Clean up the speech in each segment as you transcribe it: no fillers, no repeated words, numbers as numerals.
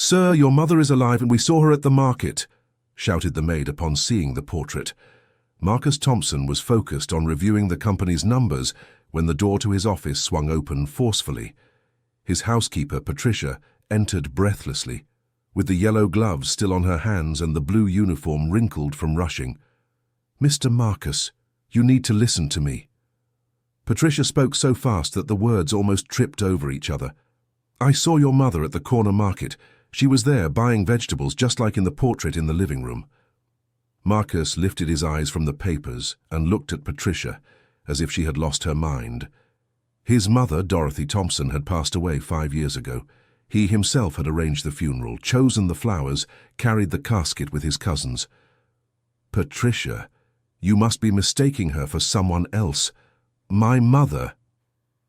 "Sir, your mother is alive and we saw her at the market," shouted the maid upon seeing the portrait. Marcus Thompson was focused on reviewing the company's numbers when the door to his office swung open forcefully. His housekeeper, Patricia, entered breathlessly, with the yellow gloves still on her hands and the blue uniform wrinkled from rushing. "Mr. Marcus, you need to listen to me." Patricia spoke so fast that the words almost tripped over each other. "I saw your mother at the corner market. She was there buying vegetables just like in the portrait in the living room." Marcus lifted his eyes from the papers and looked at Patricia as if she had lost her mind. His mother, Dorothy Thompson, had passed away 5 years ago. He himself had arranged the funeral, chosen the flowers, carried the casket with his cousins. "Patricia, you must be mistaking her for someone else. My mother—"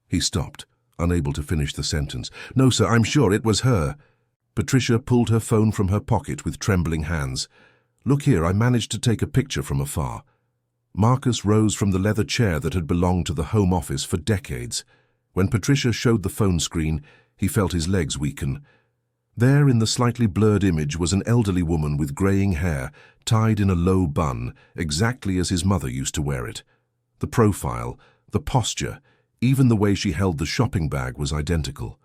He stopped, unable to finish the sentence. "No, sir, I'm sure it was her." Patricia pulled her phone from her pocket with trembling hands. "Look here, I managed to take a picture from afar." Marcus rose from the leather chair that had belonged to the Home Office for decades. When Patricia showed the phone screen, he felt his legs weaken. There in the slightly blurred image was an elderly woman with greying hair, tied in a low bun, exactly as his mother used to wear it. The profile, the posture, even the way she held the shopping bag was identical.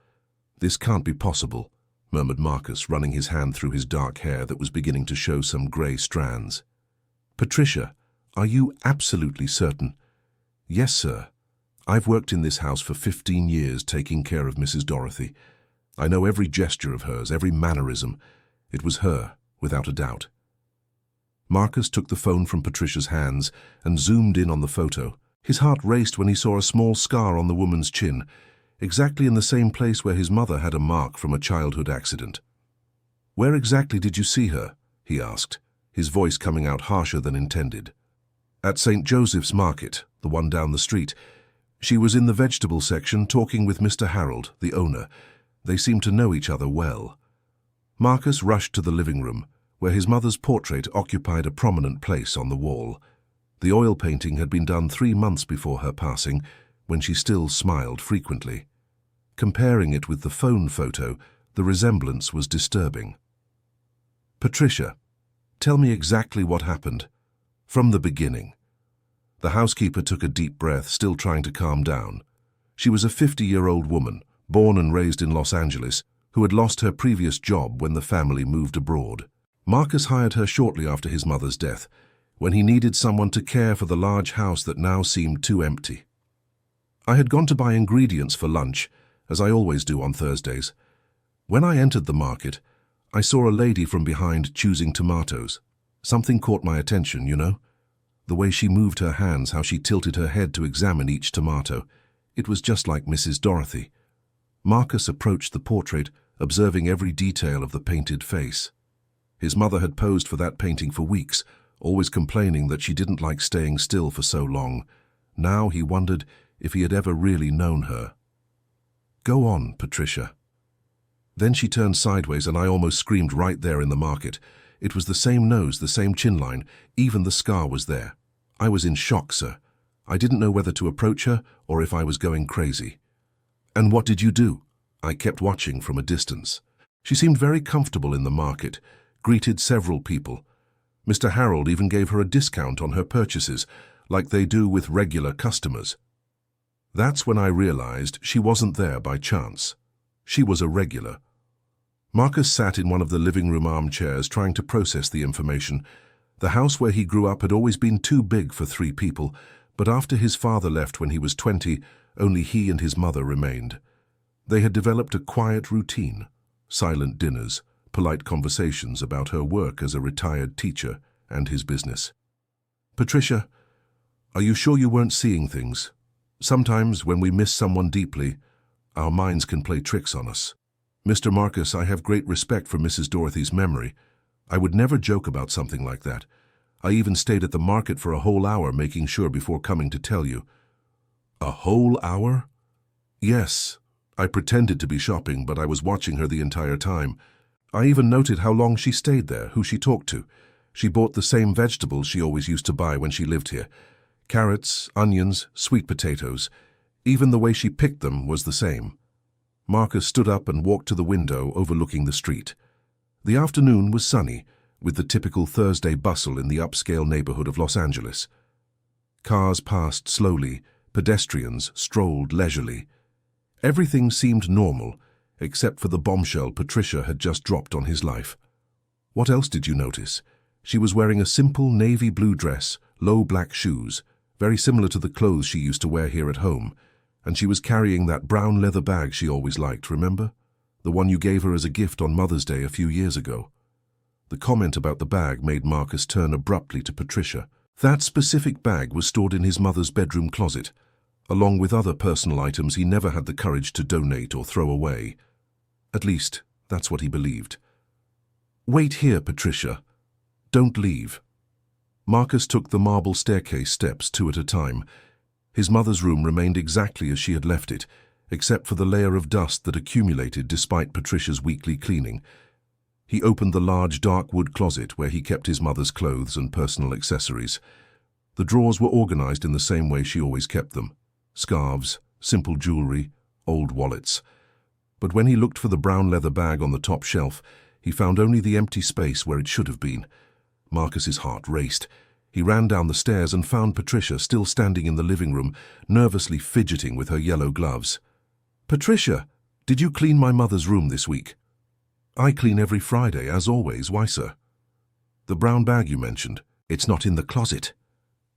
"This can't be possible," murmured Marcus, running his hand through his dark hair that was beginning to show some grey strands. "Patricia, are you absolutely certain?" "Yes, sir. I've worked in this house for 15 years taking care of Mrs. Dorothy. I know every gesture of hers, every mannerism. It was her, without a doubt." Marcus took the phone from Patricia's hands and zoomed in on the photo. His heart raced when he saw a small scar on the woman's chin, exactly in the same place where his mother had a mark from a childhood accident. "Where exactly did you see her?" he asked, his voice coming out harsher than intended. "At St. Joseph's Market, the one down the street. She was in the vegetable section talking with Mr. Harold, the owner. They seemed to know each other well." Marcus rushed to the living room, where his mother's portrait occupied a prominent place on the wall. The oil painting had been done 3 months before her passing, when she still smiled frequently. Comparing it with the phone photo, the resemblance was disturbing. "Patricia, tell me exactly what happened, from the beginning." The housekeeper took a deep breath, still trying to calm down. She was a 50-year-old woman, born and raised in Los Angeles, who had lost her previous job when the family moved abroad. Marcus hired her shortly after his mother's death, when he needed someone to care for the large house that now seemed too empty. "I had gone to buy ingredients for lunch, as I always do on Thursdays. When I entered the market, I saw a lady from behind choosing tomatoes. Something caught my attention, you know. The way she moved her hands, how she tilted her head to examine each tomato. It was just like Mrs. Dorothy." Marcus approached the portrait, observing every detail of the painted face. His mother had posed for that painting for weeks, always complaining that she didn't like staying still for so long. Now he wondered if he had ever really known her. "Go on, Patricia." Then she turned sideways and I almost screamed right there in the market. It was the same nose, the same chin line, even the scar was there. I was in shock, sir. I didn't know whether to approach her or if I was going crazy. "And what did you do?" I kept watching from a distance. She seemed very comfortable in the market, greeted several people. Mr. Harold even gave her a discount on her purchases, like they do with regular customers. That's when I realized she wasn't there by chance. She was a regular. Marcus sat in one of the living room armchairs trying to process the information. The house where he grew up had always been too big for 3 people, but after his father left when he was 20, only he and his mother remained. They had developed a quiet routine, silent dinners, polite conversations about her work as a retired teacher and his business. "Patricia, are you sure you weren't seeing things? Sometimes when we miss someone deeply, our minds can play tricks on us. Mr. Marcus, I have great respect for Mrs. Dorothy's memory. I would never joke about something like that. I even stayed at the market for a whole hour making sure before coming to tell you." "A whole hour?" "Yes. I pretended to be shopping, but I was watching her the entire time. I even noted how long she stayed there, who she talked to. She bought the same vegetables she always used to buy when she lived here. Carrots, onions, sweet potatoes. Even the way she picked them was the same." Marcus stood up and walked to the window overlooking the street. The afternoon was sunny, with the typical Thursday bustle in the upscale neighborhood of Los Angeles. Cars passed slowly, pedestrians strolled leisurely. Everything seemed normal, except for the bombshell Patricia had just dropped on his life. What else did you notice? She was wearing a simple navy blue dress, low black shoes, very similar to the clothes she used to wear here at home, and she was carrying that brown leather bag she always liked, remember? The one you gave her as a gift on Mother's Day a few years ago. The comment about the bag made Marcus turn abruptly to Patricia. That specific bag was stored in his mother's bedroom closet, along with other personal items he never had the courage to donate or throw away. At least, that's what he believed. Wait here, Patricia. Don't leave. Marcus took the marble staircase steps 2 at a time. His mother's room remained exactly as she had left it, except for the layer of dust that accumulated despite Patricia's weekly cleaning. He opened the large dark wood closet where he kept his mother's clothes and personal accessories. The drawers were organized in the same way she always kept them: scarves, simple jewelry, old wallets. But when he looked for the brown leather bag on the top shelf, he found only the empty space where it should have been. Marcus's heart raced. He ran down the stairs and found Patricia still standing in the living room, nervously fidgeting with her yellow gloves. "Patricia, did you clean my mother's room this week?" "I clean every Friday, as always. Why, sir?" "The brown bag you mentioned, it's not in the closet."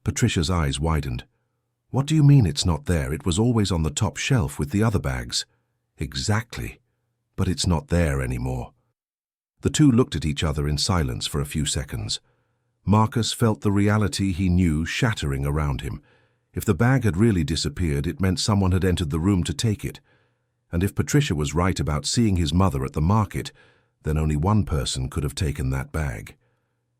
Patricia's eyes widened. "What do you mean it's not there? It was always on the top shelf with the other bags." "Exactly. But it's not there anymore." The two looked at each other in silence for a few seconds. Marcus felt the reality he knew shattering around him. If the bag had really disappeared, it meant someone had entered the room to take it. And if Patricia was right about seeing his mother at the market, then only one person could have taken that bag.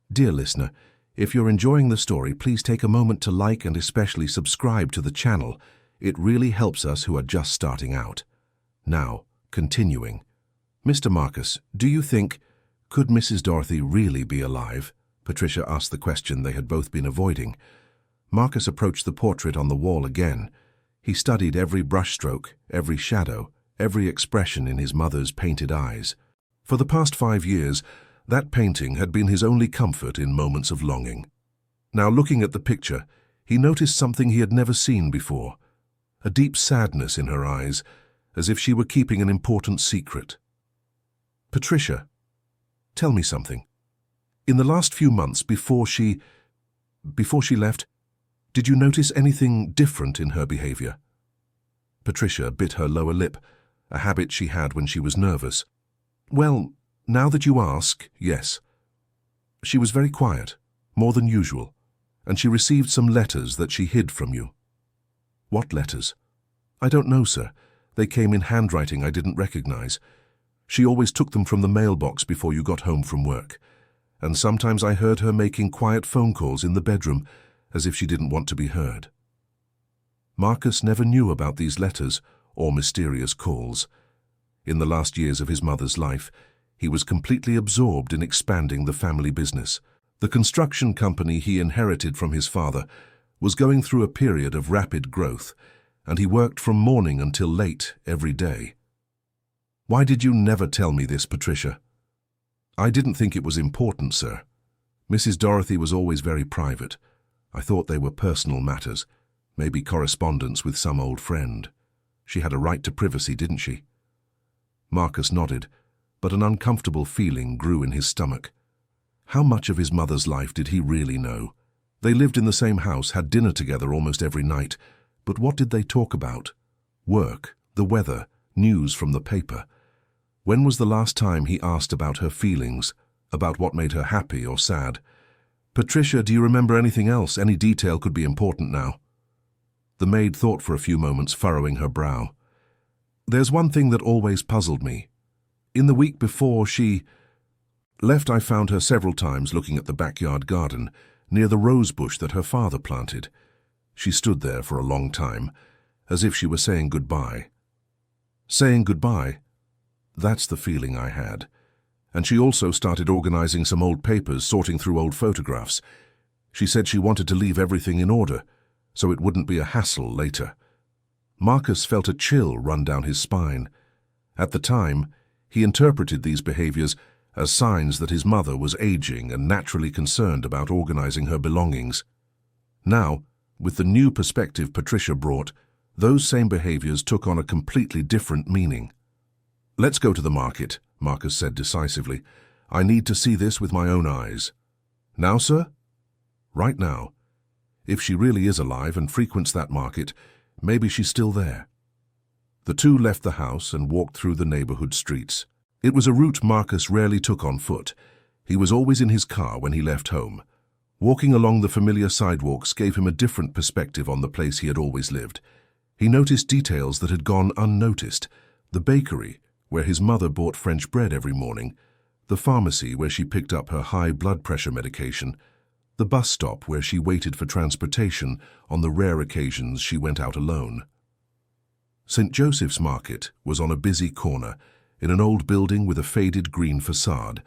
Dear listener, if you're enjoying the story, please take a moment to like and especially subscribe to the channel. It really helps us who are just starting out. Now, continuing. Mr. Marcus, do you think, could Mrs. Dorothy really be alive? Patricia asked the question they had both been avoiding. Marcus approached the portrait on the wall again. He studied every brushstroke, every shadow, every expression in his mother's painted eyes. For the past 5 years, that painting had been his only comfort in moments of longing. Now, looking at the picture, he noticed something he had never seen before, a deep sadness in her eyes, as if she were keeping an important secret. "Patricia, tell me something. In the last few months before she left, did you notice anything different in her behavior?" Patricia bit her lower lip, a habit she had when she was nervous. "Well, now that you ask, yes. She was very quiet, more than usual, and she received some letters that she hid from you." "What letters?" "I don't know, sir. They came in handwriting I didn't recognize. She always took them from the mailbox before you got home from work, and sometimes I heard her making quiet phone calls in the bedroom, as if she didn't want to be heard." Marcus never knew about these letters or mysterious calls. In the last years of his mother's life, he was completely absorbed in expanding the family business. The construction company he inherited from his father was going through a period of rapid growth, and he worked from morning until late every day. "Why did you never tell me this, Patricia?" "I didn't think it was important, sir. Mrs. Dorothy was always very private. I thought they were personal matters, maybe correspondence with some old friend. She had a right to privacy, didn't she?" Marcus nodded, but an uncomfortable feeling grew in his stomach. How much of his mother's life did he really know? They lived in the same house, had dinner together almost every night, but what did they talk about? Work, the weather, news from the paper. When was the last time he asked about her feelings, about what made her happy or sad? "Patricia, do you remember anything else? Any detail could be important now." The maid thought for a few moments, furrowing her brow. "There's one thing that always puzzled me. In the week before she left, I found her several times looking at the backyard garden, near the rose bush that her father planted. She stood there for a long time, as if she were saying goodbye." "Saying goodbye?" That's the feeling I had. And she also started organizing some old papers, sorting through old photographs. She said she wanted to leave everything in order, so it wouldn't be a hassle later. Marcus felt a chill run down his spine. At the time, he interpreted these behaviors as signs that his mother was aging and naturally concerned about organizing her belongings. Now, with the new perspective Patricia brought, those same behaviors took on a completely different meaning. "Let's go to the market," Marcus said decisively. "I need to see this with my own eyes." "Now, sir?" "Right now. If she really is alive and frequents that market, maybe she's still there." The two left the house and walked through the neighborhood streets. It was a route Marcus rarely took on foot. He was always in his car when he left home. Walking along the familiar sidewalks gave him a different perspective on the place he had always lived. He noticed details that had gone unnoticed: the bakery, where his mother bought French bread every morning, the pharmacy where she picked up her high blood pressure medication, the bus stop where she waited for transportation on the rare occasions she went out alone. St. Joseph's Market was on a busy corner, in an old building with a faded green facade.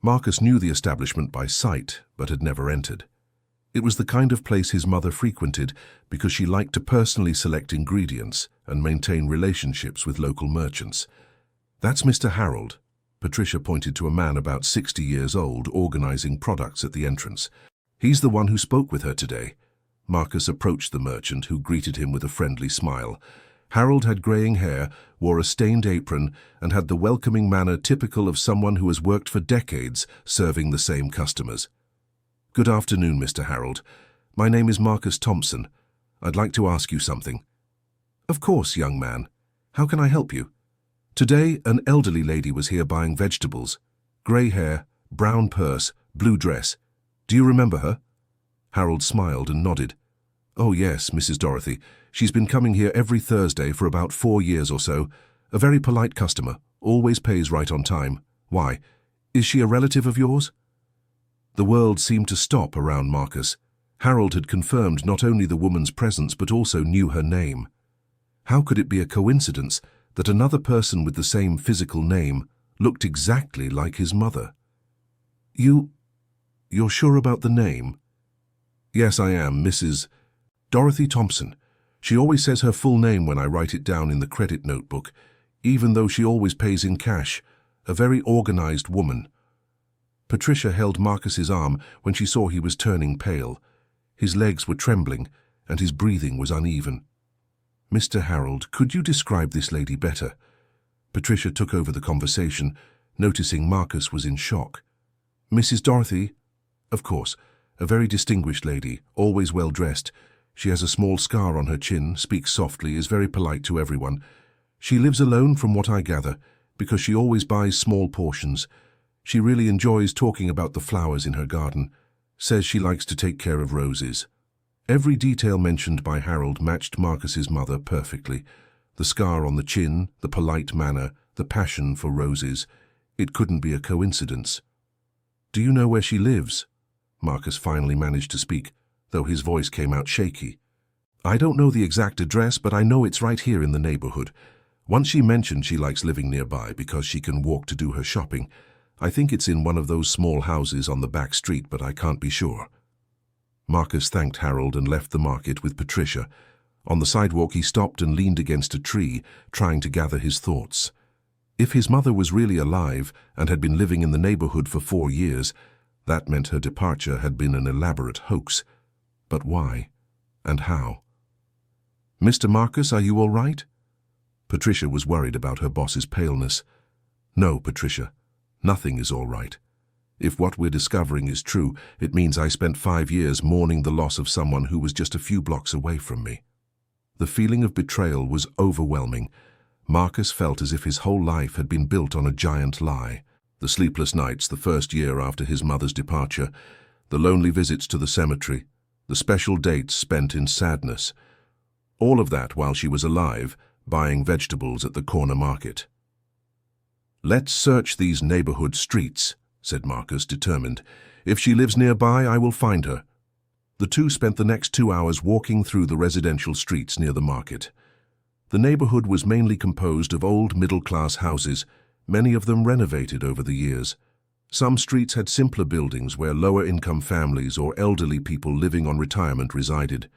Marcus knew the establishment by sight, but had never entered. It was the kind of place his mother frequented because she liked to personally select ingredients and maintain relationships with local merchants. "That's Mr. Harold." Patricia pointed to a man about 60 years old organizing products at the entrance. "He's the one who spoke with her today." Marcus approached the merchant, who greeted him with a friendly smile. Harold had graying hair, wore a stained apron, and had the welcoming manner typical of someone who has worked for decades serving the same customers. "Good afternoon, Mr. Harold. My name is Marcus Thompson. I'd like to ask you something." "Of course, young man. How can I help you?" "Today, an elderly lady was here buying vegetables. Gray hair, brown purse, blue dress. Do you remember her?" Harold smiled and nodded. "Oh yes, Mrs. Dorothy. She's been coming here every Thursday for about 4 years or so. A very polite customer, always pays right on time. Why? Is she a relative of yours?" The world seemed to stop around Marcus. Harold had confirmed not only the woman's presence but also knew her name. How could it be a coincidence that another person with the same physical name looked exactly like his mother? You're sure about the name?" "Yes, I am, Mrs. Dorothy Thompson. She always says her full name when I write it down in the credit notebook, even though she always pays in cash. A very organized woman." Patricia held Marcus's arm when she saw he was turning pale. His legs were trembling, and his breathing was uneven. "Mr. Harold, could you describe this lady better?" Patricia took over the conversation, noticing Marcus was in shock. "Mrs. Dorothy? Of course. A very distinguished lady, always well dressed. She has a small scar on her chin, speaks softly, is very polite to everyone. She lives alone from what I gather, because she always buys small portions. She really enjoys talking about the flowers in her garden. Says she likes to take care of roses." Every detail mentioned by Harold matched Marcus's mother perfectly. The scar on the chin, the polite manner, the passion for roses. It couldn't be a coincidence. "Do you know where she lives?" Marcus finally managed to speak, though his voice came out shaky. "I don't know the exact address, but I know it's right here in the neighborhood. Once she mentioned she likes living nearby because she can walk to do her shopping. I think it's in one of those small houses on the back street, but I can't be sure." Marcus thanked Harold and left the market with Patricia. On the sidewalk he stopped and leaned against a tree, trying to gather his thoughts. If his mother was really alive and had been living in the neighborhood for 4 years, that meant her departure had been an elaborate hoax. But why? And how? "Mr. Marcus, are you all right?" Patricia was worried about her boss's paleness. "No, Patricia, nothing is all right. If what we're discovering is true, it means I spent 5 years mourning the loss of someone who was just a few blocks away from me." The feeling of betrayal was overwhelming. Marcus felt as if his whole life had been built on a giant lie. The sleepless nights the first year after his mother's departure, the lonely visits to the cemetery, the special dates spent in sadness. All of that while she was alive, buying vegetables at the corner market. "Let's search these neighborhood streets," said Marcus, determined. "If she lives nearby, I will find her." The two spent the next 2 hours walking through the residential streets near the market. The neighborhood was mainly composed of old middle-class houses, many of them renovated over the years. Some streets had simpler buildings where lower-income families or elderly people living on retirement resided.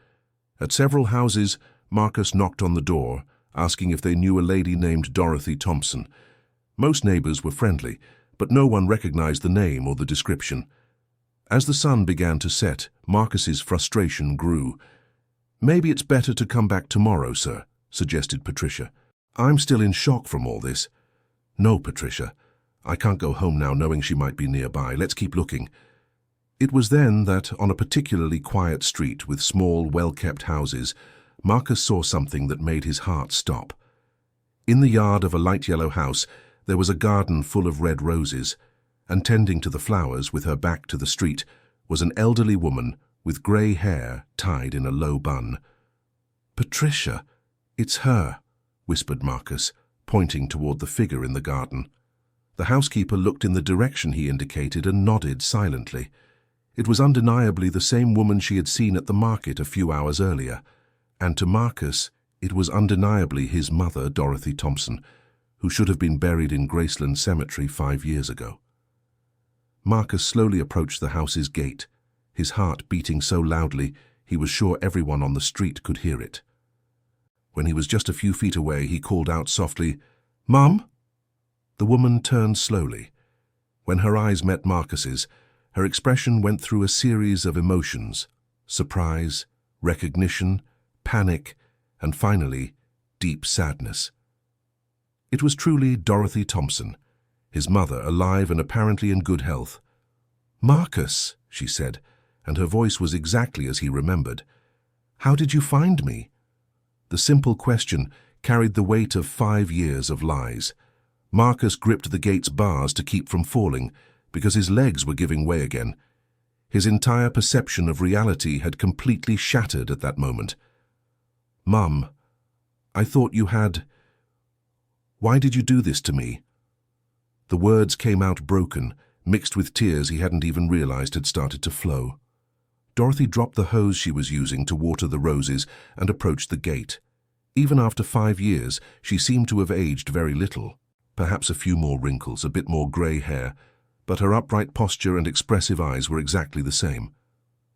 At several houses, Marcus knocked on the door, asking if they knew a lady named Dorothy Thompson. Most neighbors were friendly, but no one recognized the name or the description. As the sun began to set, Marcus's frustration grew. "Maybe it's better to come back tomorrow, sir," suggested Patricia. "I'm still in shock from all this." "No, Patricia. I can't go home now knowing she might be nearby. Let's keep looking." It was then that, on a particularly quiet street with small, well-kept houses, Marcus saw something that made his heart stop. In the yard of a light yellow house, there was a garden full of red roses, and tending to the flowers with her back to the street was an elderly woman with grey hair tied in a low bun. "Patricia, it's her," whispered Marcus, pointing toward the figure in the garden. The housekeeper looked in the direction he indicated and nodded silently. It was undeniably the same woman she had seen at the market a few hours earlier, and to Marcus it was undeniably his mother, Dorothy Thompson, who should have been buried in Graceland Cemetery 5 years ago. Marcus slowly approached the house's gate, his heart beating so loudly he was sure everyone on the street could hear it. When he was just a few feet away, he called out softly, "Mum?" The woman turned slowly. When her eyes met Marcus's, her expression went through a series of emotions: surprise, recognition, panic, and finally, deep sadness. It was truly Dorothy Thompson, his mother, alive and apparently in good health. "Marcus," she said, and her voice was exactly as he remembered. "How did you find me?" The simple question carried the weight of 5 years of lies. Marcus gripped the gate's bars to keep from falling, because his legs were giving way again. His entire perception of reality had completely shattered at that moment. "Mum, I thought you had... Why did you do this to me?" The words came out broken, mixed with tears he hadn't even realized had started to flow. Dorothy dropped the hose she was using to water the roses and approached the gate. Even after 5 years, she seemed to have aged very little. Perhaps a few more wrinkles, a bit more grey hair, but her upright posture and expressive eyes were exactly the same.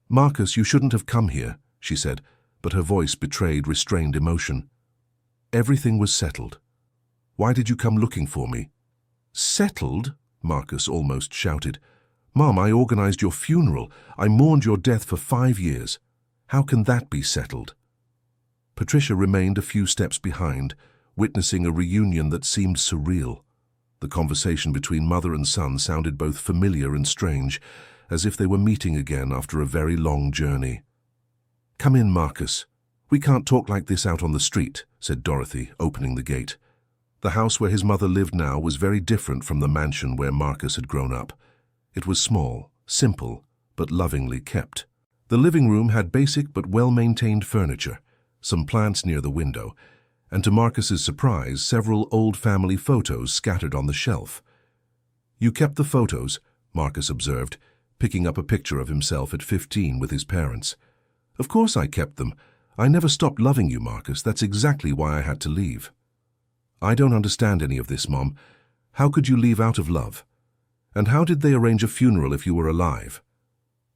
"Marcus, you shouldn't have come here," she said, but her voice betrayed restrained emotion. "Everything was settled. Why did you come looking for me?" "Settled?" Marcus almost shouted. "Mom, I organized your funeral. I mourned your death for 5 years. How can that be settled?" Patricia remained a few steps behind, witnessing a reunion that seemed surreal. The conversation between mother and son sounded both familiar and strange, as if they were meeting again after a very long journey. "Come in, Marcus. We can't talk like this out on the street," said Dorothy, opening the gate. The house where his mother lived now was very different from the mansion where Marcus had grown up. It was small, simple, but lovingly kept. The living room had basic but well-maintained furniture, some plants near the window, and to Marcus's surprise, several old family photos scattered on the shelf. "You kept the photos," Marcus observed, picking up a picture of himself at 15 with his parents. "Of course I kept them. I never stopped loving you, Marcus. That's exactly why I had to leave." "I don't understand any of this, Mom. How could you leave out of love? And how did they arrange a funeral if you were alive?"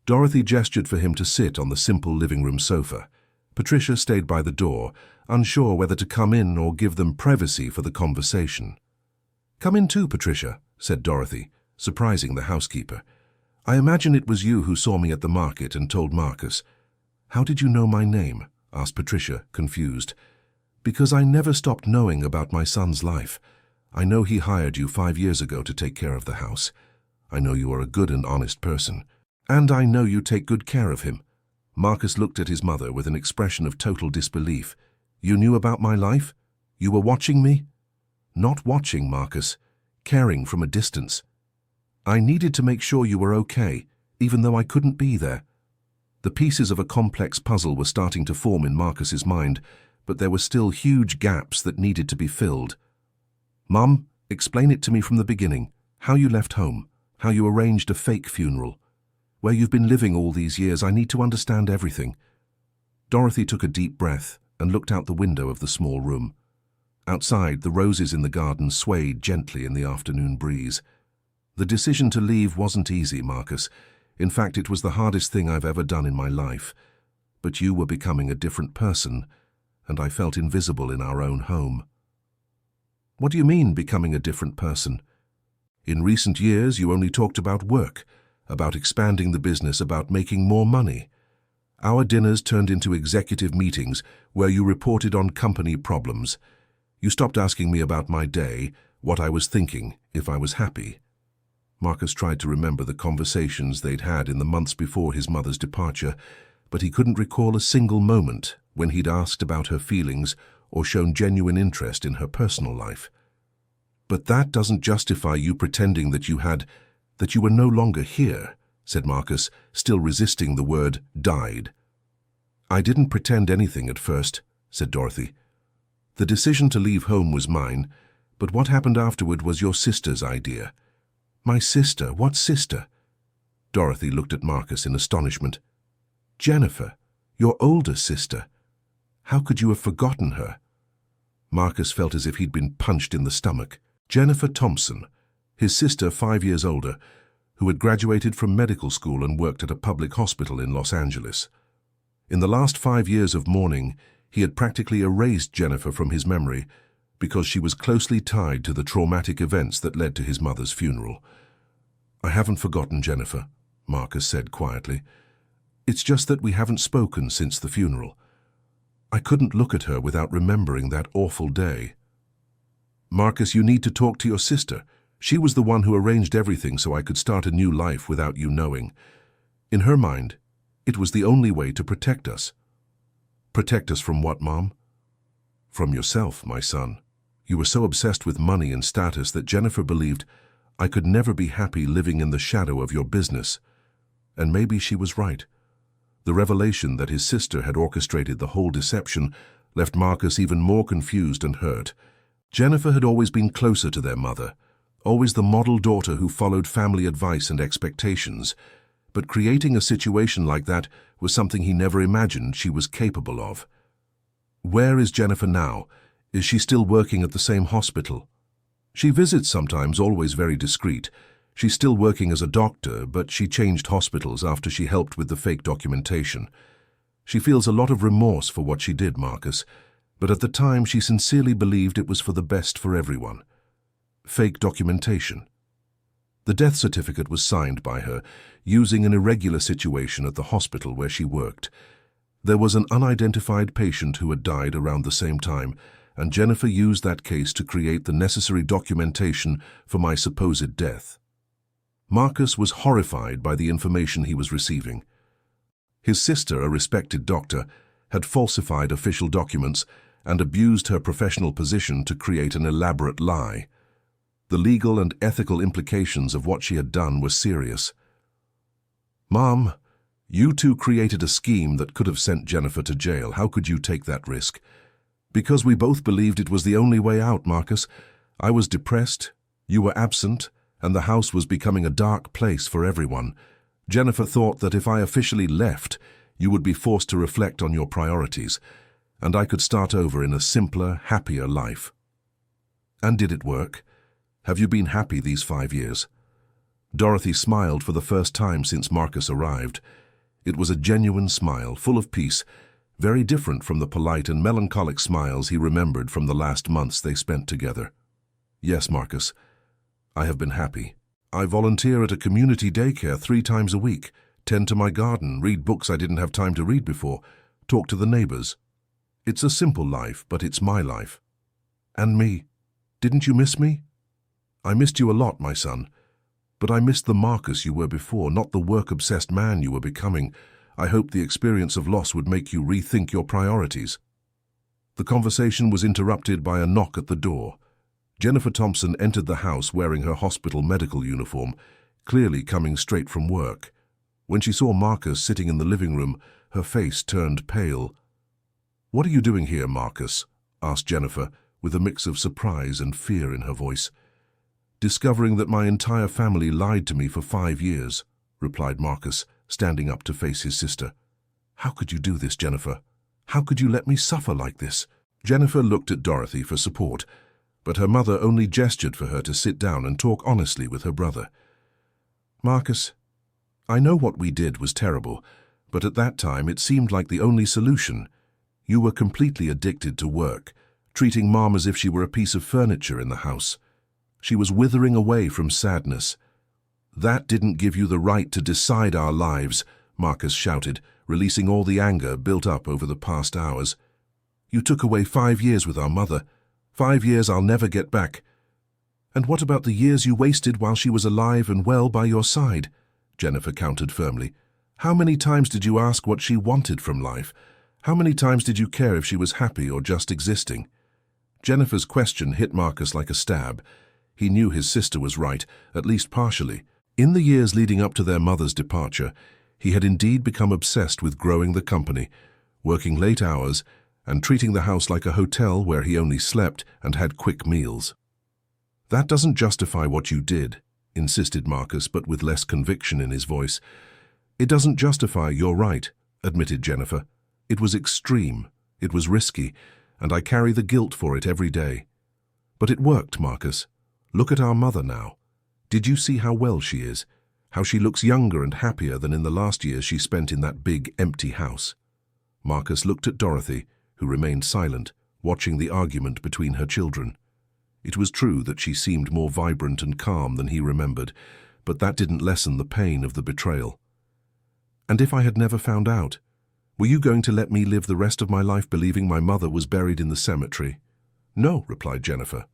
Dorothy gestured for him to sit on the simple living room sofa. Patricia stayed by the door, unsure whether to come in or give them privacy for the conversation. "Come in too, Patricia," said Dorothy, surprising the housekeeper. "I imagine it was you who saw me at the market and told Marcus." "How did you know my name?" asked Patricia, confused. "Because I never stopped knowing about my son's life. I know he hired you 5 years ago to take care of the house. I know you are a good and honest person. And I know you take good care of him." Marcus looked at his mother with an expression of total disbelief. "You knew about my life? You were watching me?" "Not watching, Marcus. Caring from a distance. I needed to make sure you were okay, even though I couldn't be there." The pieces of a complex puzzle were starting to form in Marcus's mind, but there were still huge gaps that needed to be filled. "Mum, explain it to me from the beginning. How you left home, how you arranged a fake funeral. Where you've been living all these years, I need to understand everything." Dorothy took a deep breath and looked out the window of the small room. Outside, the roses in the garden swayed gently in the afternoon breeze. "The decision to leave wasn't easy, Marcus. In fact, it was the hardest thing I've ever done in my life. But you were becoming a different person, and I felt invisible in our own home." "What do you mean, becoming a different person?" In recent years, you only talked about work, about expanding the business, about making more money. Our dinners turned into executive meetings where you reported on company problems. You stopped asking me about my day, what I was thinking, if I was happy. Marcus tried to remember the conversations they'd had in the months before his mother's departure, but he couldn't recall a single moment when he'd asked about her feelings or shown genuine interest in her personal life. "But that doesn't justify you pretending that you were no longer here," said Marcus, still resisting the word died. "I didn't pretend anything at first," said Dorothy. "The decision to leave home was mine, but what happened afterward was your sister's idea." "My sister? What sister?" Dorothy looked at Marcus in astonishment. "Jennifer, your older sister. How could you have forgotten her?" Marcus felt as if he'd been punched in the stomach. Jennifer Thompson, his sister 5 years older, who had graduated from medical school and worked at a public hospital in Los Angeles. In the last 5 years of mourning, he had practically erased Jennifer from his memory because she was closely tied to the traumatic events that led to his mother's funeral. "I haven't forgotten Jennifer," Marcus said quietly. "It's just that we haven't spoken since the funeral. I couldn't look at her without remembering that awful day." "Marcus, you need to talk to your sister. She was the one who arranged everything so I could start a new life without you knowing. In her mind, it was the only way to protect us." "Protect us from what, Mom?" "From yourself, my son. You were so obsessed with money and status that Jennifer believed I could never be happy living in the shadow of your business. And maybe she was right." The revelation that his sister had orchestrated the whole deception left Marcus even more confused and hurt. Jennifer had always been closer to their mother, always the model daughter who followed family advice and expectations. But creating a situation like that was something he never imagined she was capable of. "Where is Jennifer now? Is she still working at the same hospital?" "She visits sometimes, always very discreet. She's still working as a doctor, but she changed hospitals after she helped with the fake documentation. She feels a lot of remorse for what she did, Marcus, but at the time she sincerely believed it was for the best for everyone." "Fake documentation?" "The death certificate was signed by her, using an irregular situation at the hospital where she worked. There was an unidentified patient who had died around the same time, and Jennifer used that case to create the necessary documentation for my supposed death." Marcus was horrified by the information he was receiving. His sister, a respected doctor, had falsified official documents and abused her professional position to create an elaborate lie. The legal and ethical implications of what she had done were serious. "Mom, you two created a scheme that could have sent Jennifer to jail. How could you take that risk?" "Because we both believed it was the only way out, Marcus. I was depressed, you were absent, and the house was becoming a dark place for everyone. Jennifer thought that if I officially left, you would be forced to reflect on your priorities, and I could start over in a simpler, happier life." "And did it work? Have you been happy these 5 years?" Dorothy smiled for the first time since Marcus arrived. It was a genuine smile, full of peace, very different from the polite and melancholic smiles he remembered from the last months they spent together. "Yes, Marcus, I have been happy. I volunteer at a community daycare 3 times a week, tend to my garden, read books I didn't have time to read before, talk to the neighbors. It's a simple life, but it's my life." "And me. Didn't you miss me?" "I missed you a lot, my son. But I missed the Marcus you were before, not the work-obsessed man you were becoming. I hoped the experience of loss would make you rethink your priorities." The conversation was interrupted by a knock at the door. Jennifer Thompson entered the house wearing her hospital medical uniform, clearly coming straight from work. When she saw Marcus sitting in the living room, her face turned pale. "What are you doing here, Marcus?" asked Jennifer, with a mix of surprise and fear in her voice. "Discovering that my entire family lied to me for 5 years," replied Marcus, standing up to face his sister. "How could you do this, Jennifer? How could you let me suffer like this?" Jennifer looked at Dorothy for support, but her mother only gestured for her to sit down and talk honestly with her brother. "Marcus, I know what we did was terrible, but at that time it seemed like the only solution. You were completely addicted to work, treating Mom as if she were a piece of furniture in the house. She was withering away from sadness. "That didn't give you the right to decide our lives," Marcus shouted, releasing all the anger built up over the past hours. "You took away 5 years with our mother. 5 years I'll never get back." "And what about the years you wasted while she was alive and well by your side?" Jennifer countered firmly. "How many times did you ask what she wanted from life? How many times did you care if she was happy or just existing?" Jennifer's question hit Marcus like a stab. He knew his sister was right, at least partially. In the years leading up to their mother's departure, he had indeed become obsessed with growing the company, working late hours, and treating the house like a hotel where he only slept and had quick meals. "That doesn't justify what you did," insisted Marcus, but with less conviction in his voice. "It doesn't justify, you're right," admitted Jennifer. "It was extreme, it was risky, and I carry the guilt for it every day. But it worked, Marcus. Look at our mother now. Did you see how well she is? How she looks younger and happier than in the last years she spent in that big, empty house?" Marcus looked at Dorothy, who remained silent, watching the argument between her children. It was true that she seemed more vibrant and calm than he remembered, but that didn't lessen the pain of the betrayal. "And if I had never found out, were you going to let me live the rest of my life believing my mother was buried in the cemetery?" "No," replied Jennifer.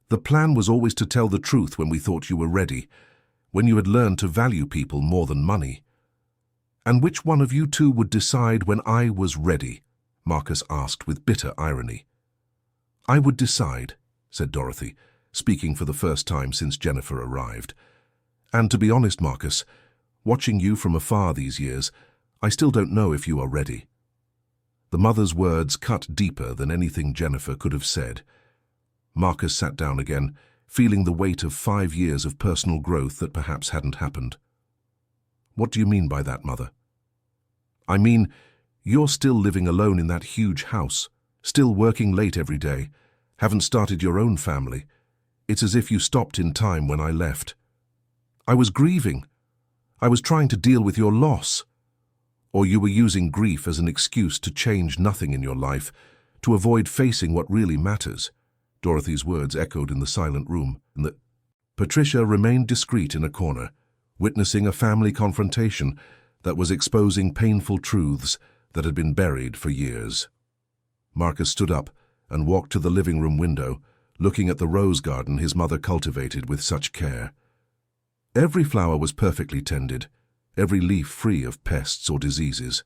"The plan was always to tell the truth when we thought you were ready, when you had learned to value people more than money." "And which one of you two would decide when I was ready?" Marcus asked with bitter irony. "I would decide," said Dorothy, speaking for the first time since Jennifer arrived. "And to be honest, Marcus, watching you from afar these years, I still don't know if you are ready." The mother's words cut deeper than anything Jennifer could have said. Marcus sat down again, feeling the weight of 5 years of personal growth that perhaps hadn't happened. "What do you mean by that, Mother?" "I mean, you're still living alone in that huge house, still working late every day, haven't started your own family. It's as if you stopped in time when I left. I was grieving. I was trying to deal with your loss. Or you were using grief as an excuse to change nothing in your life, to avoid facing what really matters." Dorothy's words echoed in the silent room. Patricia remained discreet in a corner, witnessing a family confrontation that was exposing painful truths that had been buried for years. Marcus stood up and walked to the living room window, looking at the rose garden his mother cultivated with such care. Every flower was perfectly tended, every leaf free of pests or diseases.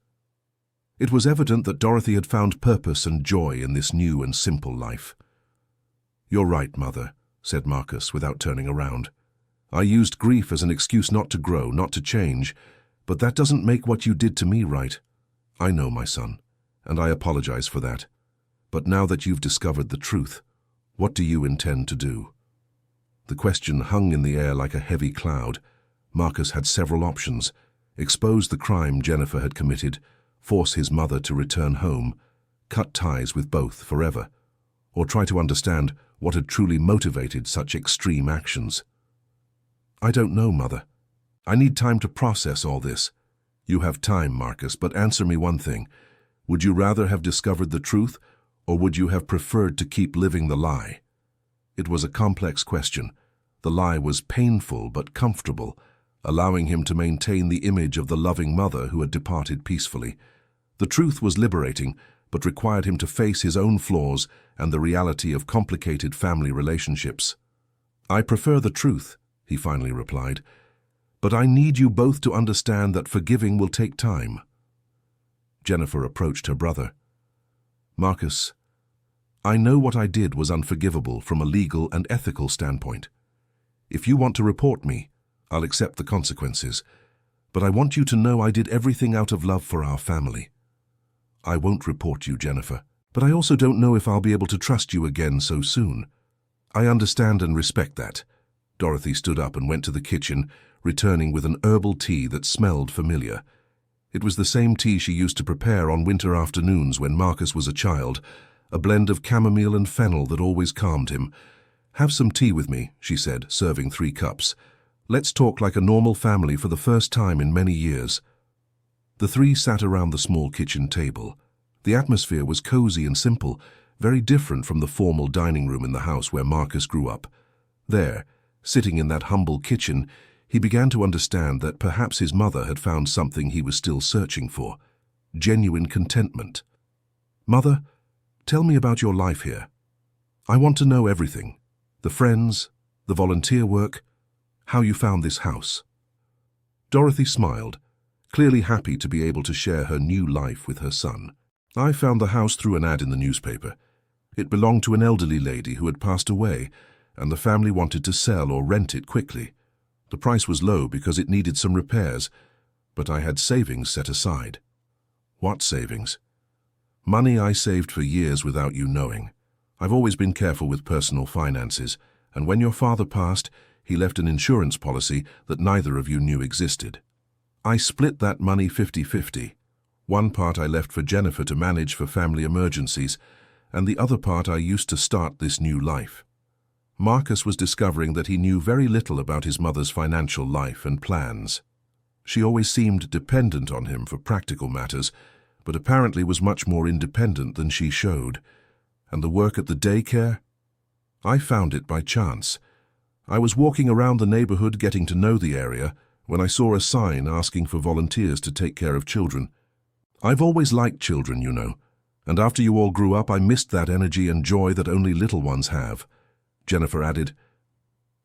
It was evident that Dorothy had found purpose and joy in this new and simple life. "You're right, Mother," said Marcus without turning around. "I used grief as an excuse not to grow, not to change, but that doesn't make what you did to me right. I know, my son, and I apologize for that. But now that you've discovered the truth, what do you intend to do?" The question hung in the air like a heavy cloud. Marcus had several options: expose the crime Jennifer had committed, force his mother to return home, cut ties with both forever, or try to understand what had truly motivated such extreme actions. "I don't know, Mother. I need time to process all this." "You have time, Marcus, but answer me one thing. Would you rather have discovered the truth, or would you have preferred to keep living the lie?" It was a complex question. The lie was painful but comfortable, allowing him to maintain the image of the loving mother who had departed peacefully. The truth was liberating, but required him to face his own flaws and the reality of complicated family relationships. "I prefer the truth," he finally replied, "but I need you both to understand that forgiving will take time." Jennifer approached her brother. "Marcus, I know what I did was unforgivable from a legal and ethical standpoint. If you want to report me, I'll accept the consequences, but I want you to know I did everything out of love for our family." "I won't report you, Jennifer, but I also don't know if I'll be able to trust you again so soon." "I understand and respect that." Dorothy stood up and went to the kitchen, returning with an herbal tea that smelled familiar. It was the same tea she used to prepare on winter afternoons when Marcus was a child, a blend of chamomile and fennel that always calmed him. "Have some tea with me," she said, serving 3 cups. "Let's talk like a normal family for the first time in many years." The 3 sat around the small kitchen table. The atmosphere was cozy and simple, very different from the formal dining room in the house where Marcus grew up. There, sitting in that humble kitchen, he began to understand that perhaps his mother had found something he was still searching for: genuine contentment. "Mother, tell me about your life here. I want to know everything. The friends, the volunteer work, how you found this house." Dorothy smiled, clearly happy to be able to share her new life with her son. "I found the house through an ad in the newspaper. It belonged to an elderly lady who had passed away, and the family wanted to sell or rent it quickly. The price was low because it needed some repairs, but I had savings set aside." "What savings?" "Money I saved for years without you knowing. I've always been careful with personal finances, and when your father passed, he left an insurance policy that neither of you knew existed. I split that money 50-50. One part I left for Jennifer to manage for family emergencies, and the other part I used to start this new life." Marcus was discovering that he knew very little about his mother's financial life and plans. She always seemed dependent on him for practical matters, but apparently was much more independent than she showed. And the work at the daycare? "I found it by chance. I was walking around the neighborhood getting to know the area when I saw a sign asking for volunteers to take care of children. I've always liked children, you know, and after you all grew up I missed that energy and joy that only little ones have." Jennifer added,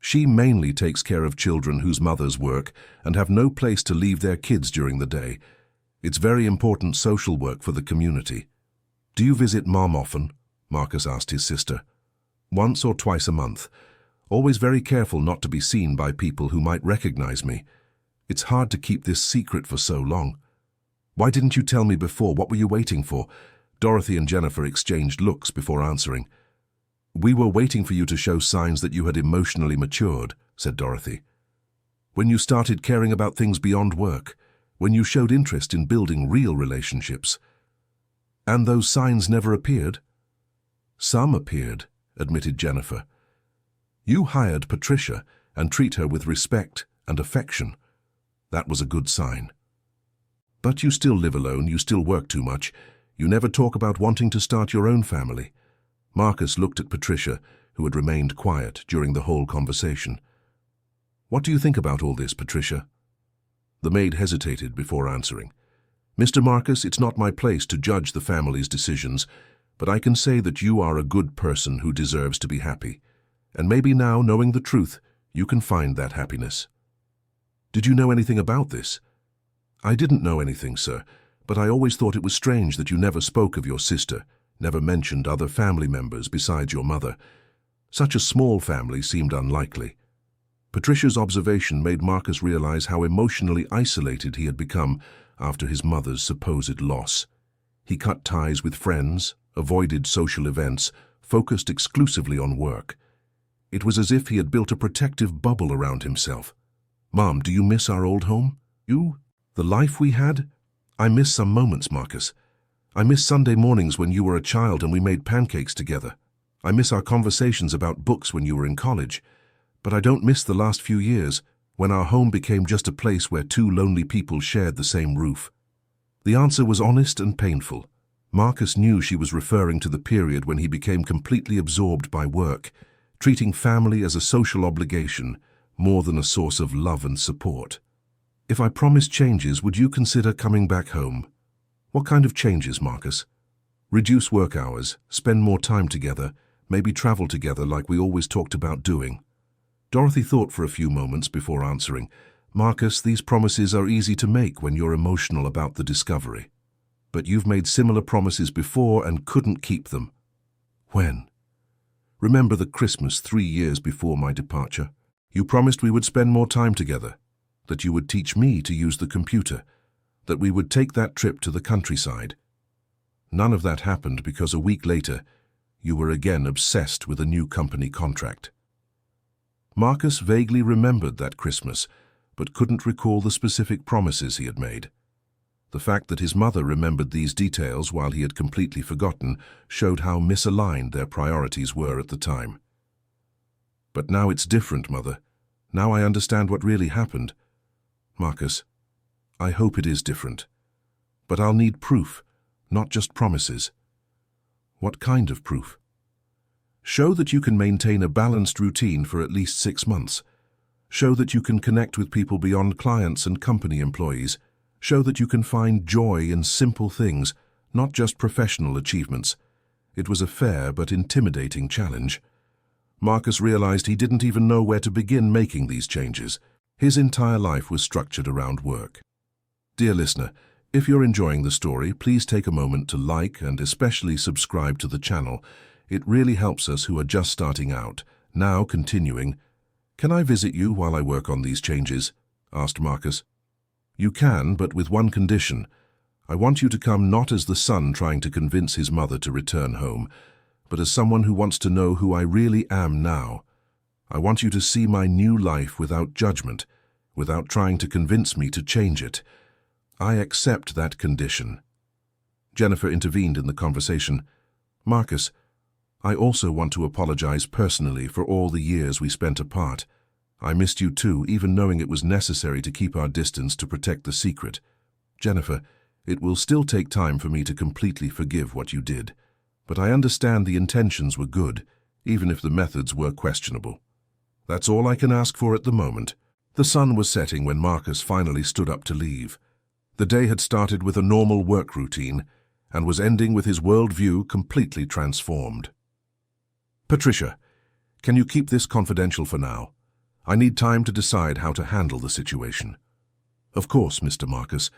"She mainly takes care of children whose mothers work and have no place to leave their kids during the day. It's very important social work for the community." "Do you visit Mom often?" Marcus asked his sister. "Once or twice a month. Always very careful not to be seen by people who might recognize me. It's hard to keep this secret for so long." "Why didn't you tell me before? What were you waiting for?" Dorothy and Jennifer exchanged looks before answering. "We were waiting for you to show signs that you had emotionally matured," said Dorothy. "When you started caring about things beyond work, when you showed interest in building real relationships." "And those signs never appeared?" "Some appeared," admitted Jennifer. "You hired Patricia and treat her with respect and affection. That was a good sign. But you still live alone, you still work too much. You never talk about wanting to start your own family." Marcus looked at Patricia, who had remained quiet during the whole conversation. "What do you think about all this, Patricia?" The maid hesitated before answering. "Mr. Marcus, it's not my place to judge the family's decisions, but I can say that you are a good person who deserves to be happy. And maybe now, knowing the truth, you can find that happiness." "Did you know anything about this?" "I didn't know anything, sir, but I always thought it was strange that you never spoke of your sister, never mentioned other family members besides your mother. Such a small family seemed unlikely." Patricia's observation made Marcus realize how emotionally isolated he had become after his mother's supposed loss. He cut ties with friends, avoided social events, focused exclusively on work. It was as if he had built a protective bubble around himself. "Mom, do you miss our old home? You? The life we had? I miss some moments, Marcus. I miss Sunday mornings when you were a child and we made pancakes together. I miss our conversations about books when you were in college. But I don't miss the last few years, when our home became just a place where two lonely people shared the same roof." The answer was honest and painful. Marcus knew she was referring to the period when he became completely absorbed by work, treating family as a social obligation more than a source of love and support. "If I promise changes, would you consider coming back home?" "What kind of changes, Marcus?" "Reduce work hours, spend more time together, maybe travel together like we always talked about doing." Dorothy thought for a few moments before answering. "Marcus, these promises are easy to make when you're emotional about the discovery. But you've made similar promises before and couldn't keep them." "When?" "Remember the Christmas 3 years before my departure? You promised we would spend more time together, that you would teach me to use the computer, that we would take that trip to the countryside. None of that happened because a week later, you were again obsessed with a new company contract." Marcus vaguely remembered that Christmas, but couldn't recall the specific promises he had made. The fact that his mother remembered these details while he had completely forgotten showed how misaligned their priorities were at the time. "But now it's different, Mother. Now I understand what really happened." "Marcus, I hope it is different. But I'll need proof, not just promises." "What kind of proof?" Show that you can maintain a balanced routine for at least 6 months. Show that you can connect with people beyond clients and company employees. Show that you can find joy in simple things, not just professional achievements. It was a fair but intimidating challenge. Marcus realized he didn't even know where to begin making these changes. His entire life was structured around work. Dear listener, if you're enjoying the story, please take a moment to like and especially subscribe to the channel. It really helps us who are just starting out. Now, continuing. "Can I visit you while I work on these changes?" asked Marcus. "You can, but with one condition. I want you to come not as the son trying to convince his mother to return home, but as someone who wants to know who I really am now. I want you to see my new life without judgment, without trying to convince me to change it. I accept that condition." Jennifer intervened in the conversation. "Marcus, I also want to apologize personally for all the years we spent apart. I missed you too, even knowing it was necessary to keep our distance to protect the secret. Jennifer, it will still take time for me to completely forgive what you did, but I understand the intentions were good, even if the methods were questionable. That's all I can ask for at the moment." The sun was setting when Marcus finally stood up to leave. The day had started with a normal work routine and was ending with his worldview completely transformed. "Patricia, can you keep this confidential for now? I need time to decide how to handle the situation." "Of course, Mr. Marcus,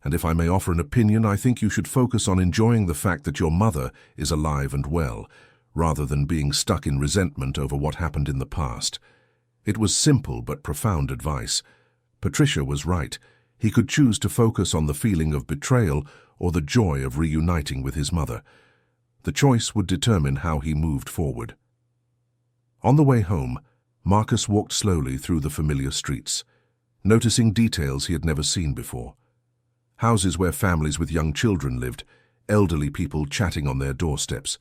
and if I may offer an opinion, I think you should focus on enjoying the fact that your mother is alive and well, rather than being stuck in resentment over what happened in the past." It was simple but profound advice. Patricia was right. He could choose to focus on the feeling of betrayal or the joy of reuniting with his mother. The choice would determine how he moved forward. On the way home, Marcus walked slowly through the familiar streets, noticing details he had never seen before. Houses where families with young children lived, elderly people chatting on their doorsteps,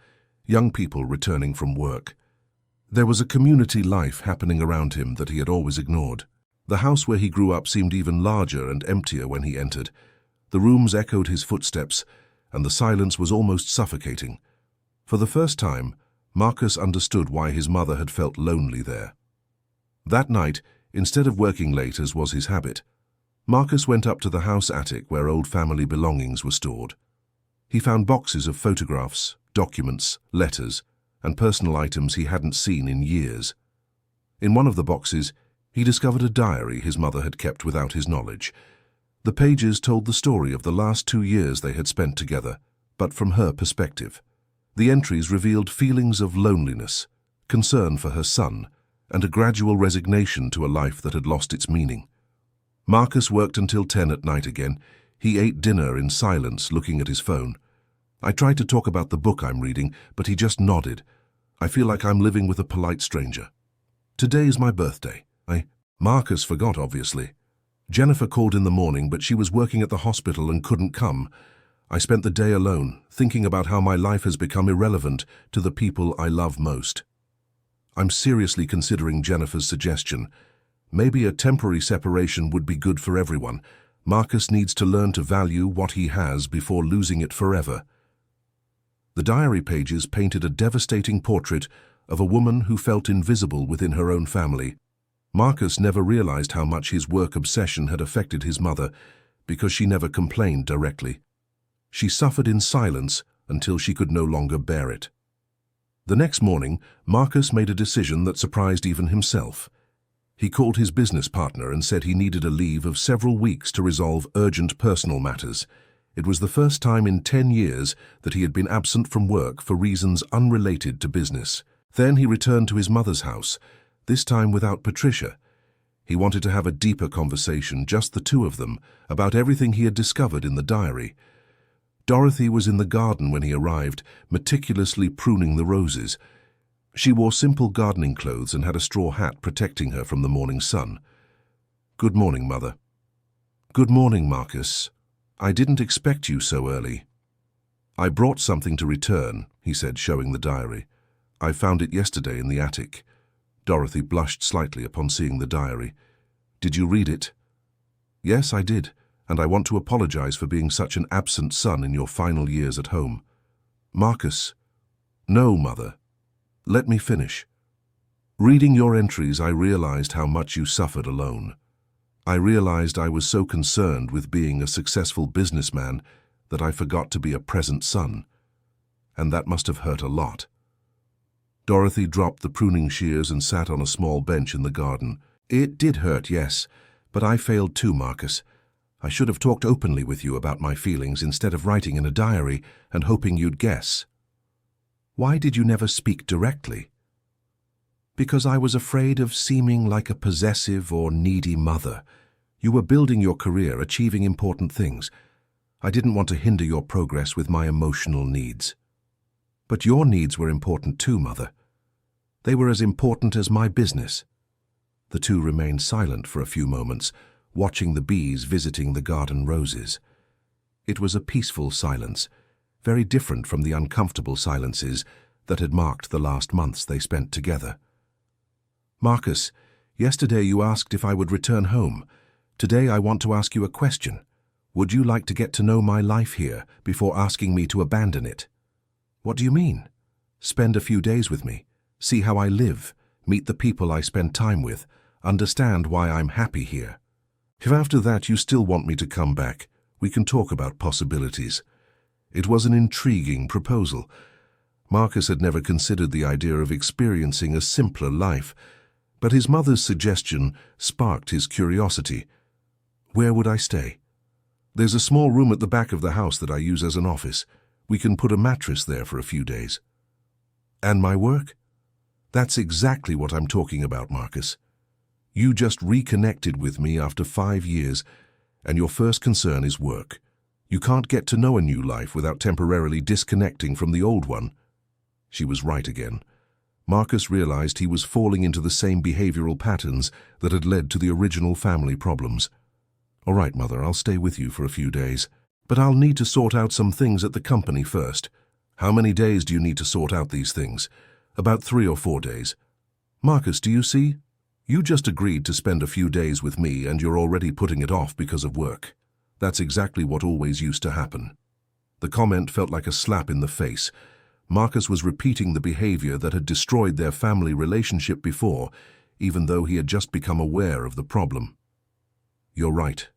young people returning from work. There was a community life happening around him that he had always ignored. The house where he grew up seemed even larger and emptier when he entered. The rooms echoed his footsteps, and the silence was almost suffocating. For the first time, Marcus understood why his mother had felt lonely there. That night, instead of working late as was his habit, Marcus went up to the house attic where old family belongings were stored. He found boxes of photographs, documents, letters, and personal items he hadn't seen in years. In one of the boxes, he discovered a diary his mother had kept without his knowledge. The pages told the story of the last 2 years they had spent together, but from her perspective. The entries revealed feelings of loneliness, concern for her son, and a gradual resignation to a life that had lost its meaning. Marcus worked until 10 at night again. He ate dinner in silence, looking at his phone. "I tried to talk about the book I'm reading, but he just nodded. I feel like I'm living with a polite stranger. Today's my birthday. Marcus forgot, obviously. Jennifer called in the morning, but she was working at the hospital and couldn't come. I spent the day alone, thinking about how my life has become irrelevant to the people I love most. I'm seriously considering Jennifer's suggestion. Maybe a temporary separation would be good for everyone. Marcus needs to learn to value what he has before losing it forever." The diary pages painted a devastating portrait of a woman who felt invisible within her own family. Marcus never realized how much his work obsession had affected his mother, because she never complained directly. She suffered in silence until she could no longer bear it. The next morning, Marcus made a decision that surprised even himself. He called his business partner and said he needed a leave of several weeks to resolve urgent personal matters. It was the first time in 10 years that he had been absent from work for reasons unrelated to business. Then he returned to his mother's house, this time without Patricia. He wanted to have a deeper conversation, just the two of them, about everything he had discovered in the diary. Dorothy was in the garden when he arrived, meticulously pruning the roses. She wore simple gardening clothes and had a straw hat protecting her from the morning sun. "Good morning, Mother." "Good morning, Marcus. I didn't expect you so early." "I brought something to return," he said, showing the diary. "I found it yesterday in the attic." Dorothy blushed slightly upon seeing the diary. "Did you read it?" "Yes, I did, and I want to apologize for being such an absent son in your final years at home." "Marcus." "No, Mother. Let me finish. Reading your entries, I realized how much you suffered alone. I realized I was so concerned with being a successful businessman that I forgot to be a present son. And that must have hurt a lot. Dorothy dropped the pruning shears and sat on a small bench in the garden. It did hurt, yes, but I failed too, Marcus. I should have talked openly with you about my feelings instead of writing in a diary and hoping you'd guess. Why did you never speak directly? Because I was afraid of seeming like a possessive or needy mother. You were building your career, achieving important things. I didn't want to hinder your progress with my emotional needs. But your needs were important too, Mother. They were as important as my business. The two remained silent for a few moments, watching the bees visiting the garden roses. It was a peaceful silence, very different from the uncomfortable silences that had marked the last months they spent together. Marcus, yesterday you asked if I would return home. Today I want to ask you a question. Would you like to get to know my life here before asking me to abandon it? What do you mean? Spend a few days with me, see how I live, meet the people I spend time with, understand why I'm happy here. If after that you still want me to come back, we can talk about possibilities. It was an intriguing proposal. Marcus had never considered the idea of experiencing a simpler life, but his mother's suggestion sparked his curiosity. Where would I stay? There's a small room at the back of the house that I use as an office. We can put a mattress there for a few days. And my work? That's exactly what I'm talking about, Marcus. You just reconnected with me after 5 years, and your first concern is work. You can't get to know a new life without temporarily disconnecting from the old one. She was right again. Marcus realized he was falling into the same behavioral patterns that had led to the original family problems. All right, Mother, I'll stay with you for a few days, but I'll need to sort out some things at the company first. How many days do you need to sort out these things? About 3 or 4 days. Marcus, do you see? You just agreed to spend a few days with me and you're already putting it off because of work. That's exactly what always used to happen. The comment felt like a slap in the face. Marcus was repeating the behavior that had destroyed their family relationship before, even though he had just become aware of the problem. You're right.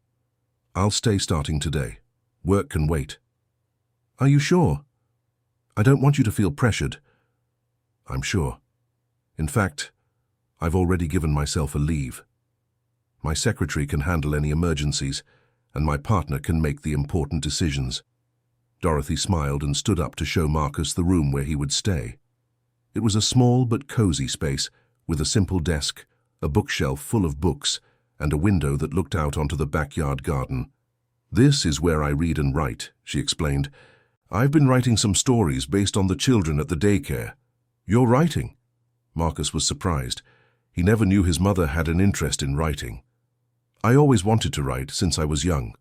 I'll stay starting today. Work can wait. Are you sure? I don't want you to feel pressured. I'm sure. In fact, I've already given myself a leave. My secretary can handle any emergencies, and my partner can make the important decisions. Dorothy smiled and stood up to show Marcus the room where he would stay. It was a small but cozy space, with a simple desk, a bookshelf full of books, and a window that looked out onto the backyard garden. This is where I read and write, she explained. I've been writing some stories based on the children at the daycare. You're writing? Marcus was surprised. He never knew his mother had an interest in writing. I always wanted to write since I was young,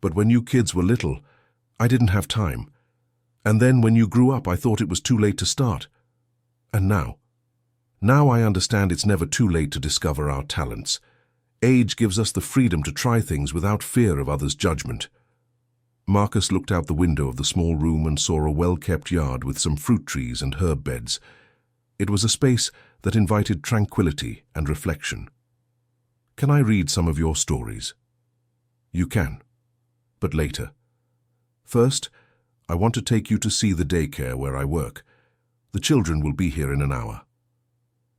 but when you kids were little, I didn't have time. And then when you grew up, I thought it was too late to start. And now I understand it's never too late to discover our talents. Age gives us the freedom to try things without fear of others' judgment. Marcus looked out the window of the small room and saw a well-kept yard with some fruit trees and herb beds. It was a space that invited tranquility and reflection. Can I read some of your stories? You can, but later. First, I want to take you to see the daycare where I work. The children will be here in an hour.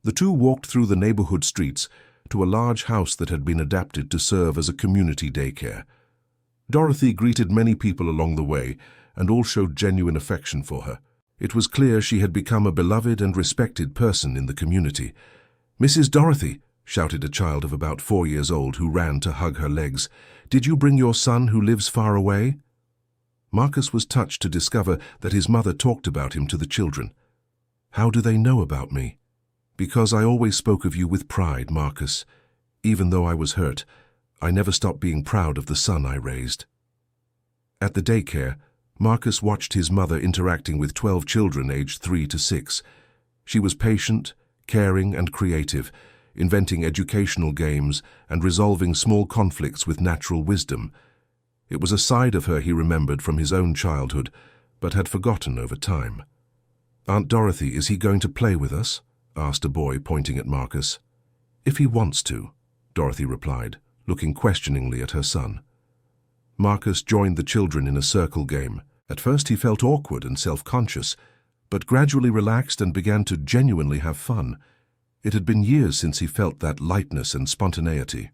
The two walked through the neighborhood streets to a large house that had been adapted to serve as a community daycare. Dorothy greeted many people along the way, and all showed genuine affection for her. It was clear she had become a beloved and respected person in the community. "Mrs. Dorothy," shouted a child of about 4 years old who ran to hug her legs, "did you bring your son who lives far away?" Marcus was touched to discover that his mother talked about him to the children. "How do they know about me?" "Because I always spoke of you with pride, Marcus. Even though I was hurt, I never stopped being proud of the son I raised." At the daycare, Marcus watched his mother interacting with 12 children aged 3 to 6. She was patient, caring, and creative, inventing educational games and resolving small conflicts with natural wisdom. It was a side of her he remembered from his own childhood, but had forgotten over time. "Aunt Dorothy, is he going to play with us?" asked a boy, pointing at Marcus. "If he wants to," Dorothy replied, looking questioningly at her son. Marcus joined the children in a circle game. At first he felt awkward and self-conscious, but gradually relaxed and began to genuinely have fun. It had been years since he felt that lightness and spontaneity.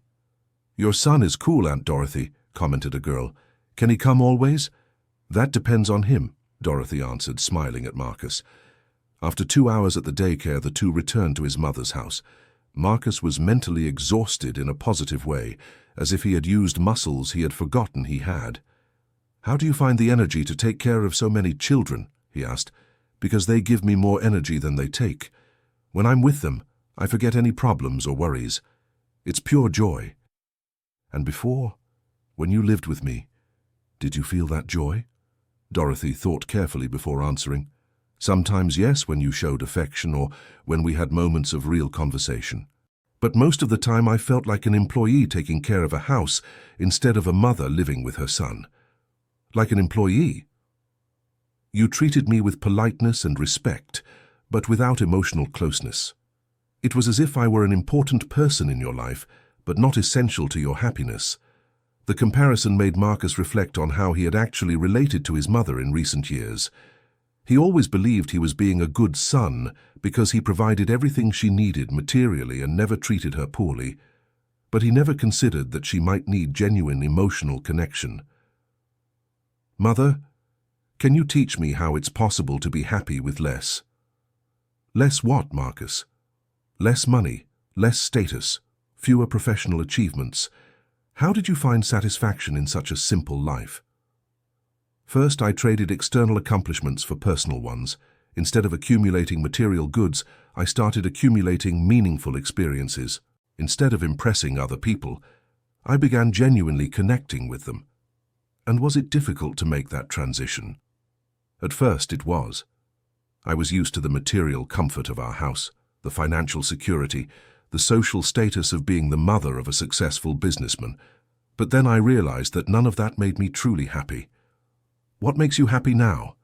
"Your son is cool, Aunt Dorothy," commented a girl. "Can he come always?" "That depends on him," Dorothy answered, smiling at Marcus. After 2 hours at the daycare, the two returned to his mother's house. Marcus was mentally exhausted in a positive way, as if he had used muscles he had forgotten he had. "How do you find the energy to take care of so many children?" he asked. "Because they give me more energy than they take. When I'm with them, I forget any problems or worries. It's pure joy." "And before, when you lived with me, did you feel that joy?" Dorothy thought carefully before answering. "Sometimes yes, when you showed affection or when we had moments of real conversation. But most of the time I felt like an employee taking care of a house instead of a mother living with her son." "Like an employee?" "You treated me with politeness and respect, but without emotional closeness. It was as if I were an important person in your life, but not essential to your happiness." The comparison made Marcus reflect on how he had actually related to his mother in recent years. He always believed he was being a good son because he provided everything she needed materially and never treated her poorly, but he never considered that she might need genuine emotional connection. "Mother, can you teach me how it's possible to be happy with less?" "Less what, Marcus?" "Less money, less status, fewer professional achievements. How did you find satisfaction in such a simple life?" "First, I traded external accomplishments for personal ones. Instead of accumulating material goods, I started accumulating meaningful experiences. Instead of impressing other people, I began genuinely connecting with them." "And was it difficult to make that transition?" "At first it was. I was used to the material comfort of our house, the financial security, the social status of being the mother of a successful businessman. But then I realized that none of that made me truly happy." "What makes you happy now?"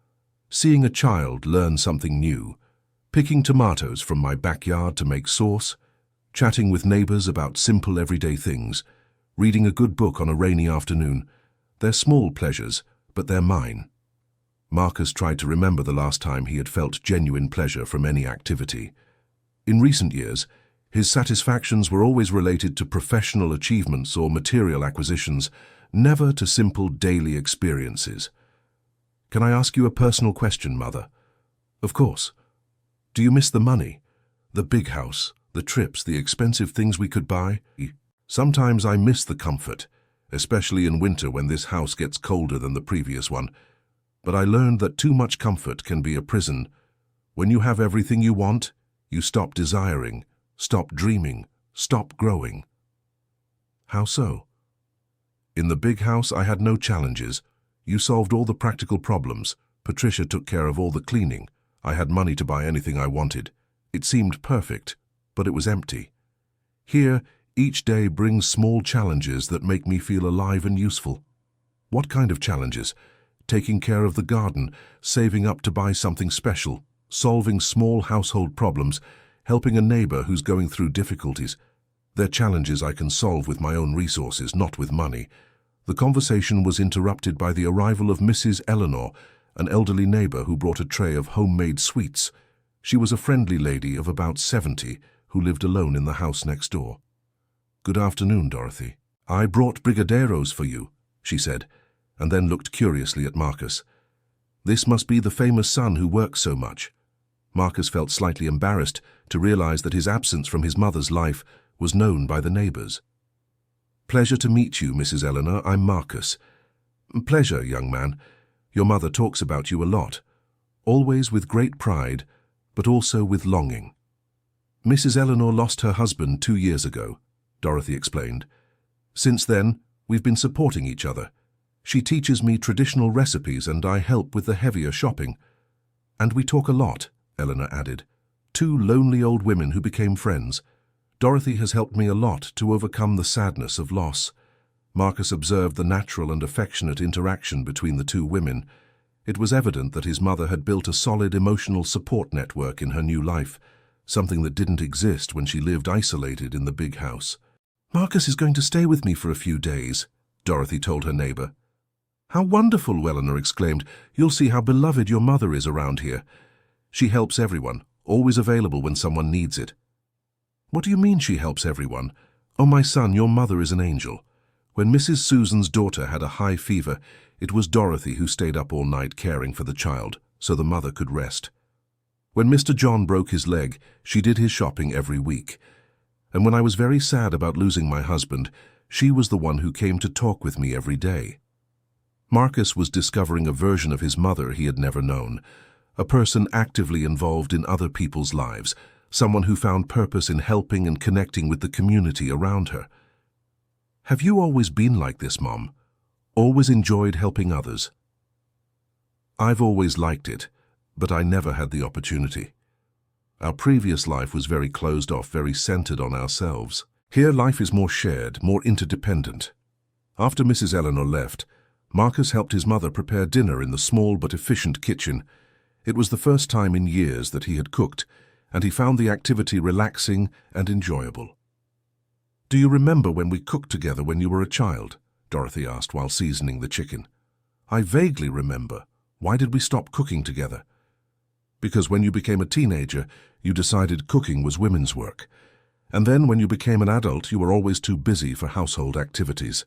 "Seeing a child learn something new, picking tomatoes from my backyard to make sauce, chatting with neighbors about simple everyday things, reading a good book on a rainy afternoon. They're small pleasures, but they're mine." Marcus tried to remember the last time he had felt genuine pleasure from any activity. In recent years, his satisfactions were always related to professional achievements or material acquisitions, never to simple daily experiences. "Can I ask you a personal question, Mother?" "Of course." "Do you miss the money? The big house, the trips, the expensive things we could buy?" "Sometimes I miss the comfort, especially in winter when this house gets colder than the previous one. But I learned that too much comfort can be a prison. When you have everything you want, you stop desiring, stop dreaming, stop growing." "How so?" "In the big house I had no challenges. You solved all the practical problems. Patricia took care of all the cleaning. I had money to buy anything I wanted. It seemed perfect, but it was empty. Here, each day brings small challenges that make me feel alive and useful." "What kind of challenges?" "Taking care of the garden, saving up to buy something special, solving small household problems, helping a neighbor who's going through difficulties. They're challenges I can solve with my own resources, not with money." The conversation was interrupted by the arrival of Mrs. Eleanor, an elderly neighbor who brought a tray of homemade sweets. She was a friendly lady of about 70 who lived alone in the house next door. "Good afternoon, Dorothy. I brought brigadeiros for you," she said, and then looked curiously at Marcus. This must be the famous son who works so much. Marcus felt slightly embarrassed to realize that his absence from his mother's life was known by the neighbors. "Pleasure to meet you, Mrs. Eleanor. I'm Marcus." "Pleasure, young man. Your mother talks about you a lot, always with great pride, but also with longing." "Mrs. Eleanor lost her husband 2 years ago," Dorothy explained. "Since then, we've been supporting each other. She teaches me traditional recipes and I help with the heavier shopping. And we talk a lot," Eleanor added. "Two lonely old women who became friends. Dorothy has helped me a lot to overcome the sadness of loss." Marcus observed the natural and affectionate interaction between the two women. It was evident that his mother had built a solid emotional support network in her new life, something that didn't exist when she lived isolated in the big house. "Marcus is going to stay with me for a few days," Dorothy told her neighbor. "How wonderful," Eleanor exclaimed. "You'll see how beloved your mother is around here. She helps everyone, always available when someone needs it." "What do you mean she helps everyone?" "Oh, my son, your mother is an angel. When Mrs. Susan's daughter had a high fever, it was Dorothy who stayed up all night caring for the child, so the mother could rest. When Mr. John broke his leg, she did his shopping every week. And when I was very sad about losing my husband, she was the one who came to talk with me every day." Marcus was discovering a version of his mother he had never known, a person actively involved in other people's lives, someone who found purpose in helping and connecting with the community around her. "Have you always been like this, Mom? Always enjoyed helping others?" "I've always liked it, but I never had the opportunity. Our previous life was very closed off, very centered on ourselves. Here life is more shared, more interdependent." After Mrs. Eleanor left, Marcus helped his mother prepare dinner in the small but efficient kitchen. It was the first time in years that he had cooked, and he found the activity relaxing and enjoyable. "Do you remember when we cooked together when you were a child?" Dorothy asked while seasoning the chicken. "I vaguely remember. Why did we stop cooking together?" "Because when you became a teenager, you decided cooking was women's work. And then when you became an adult, you were always too busy for household activities."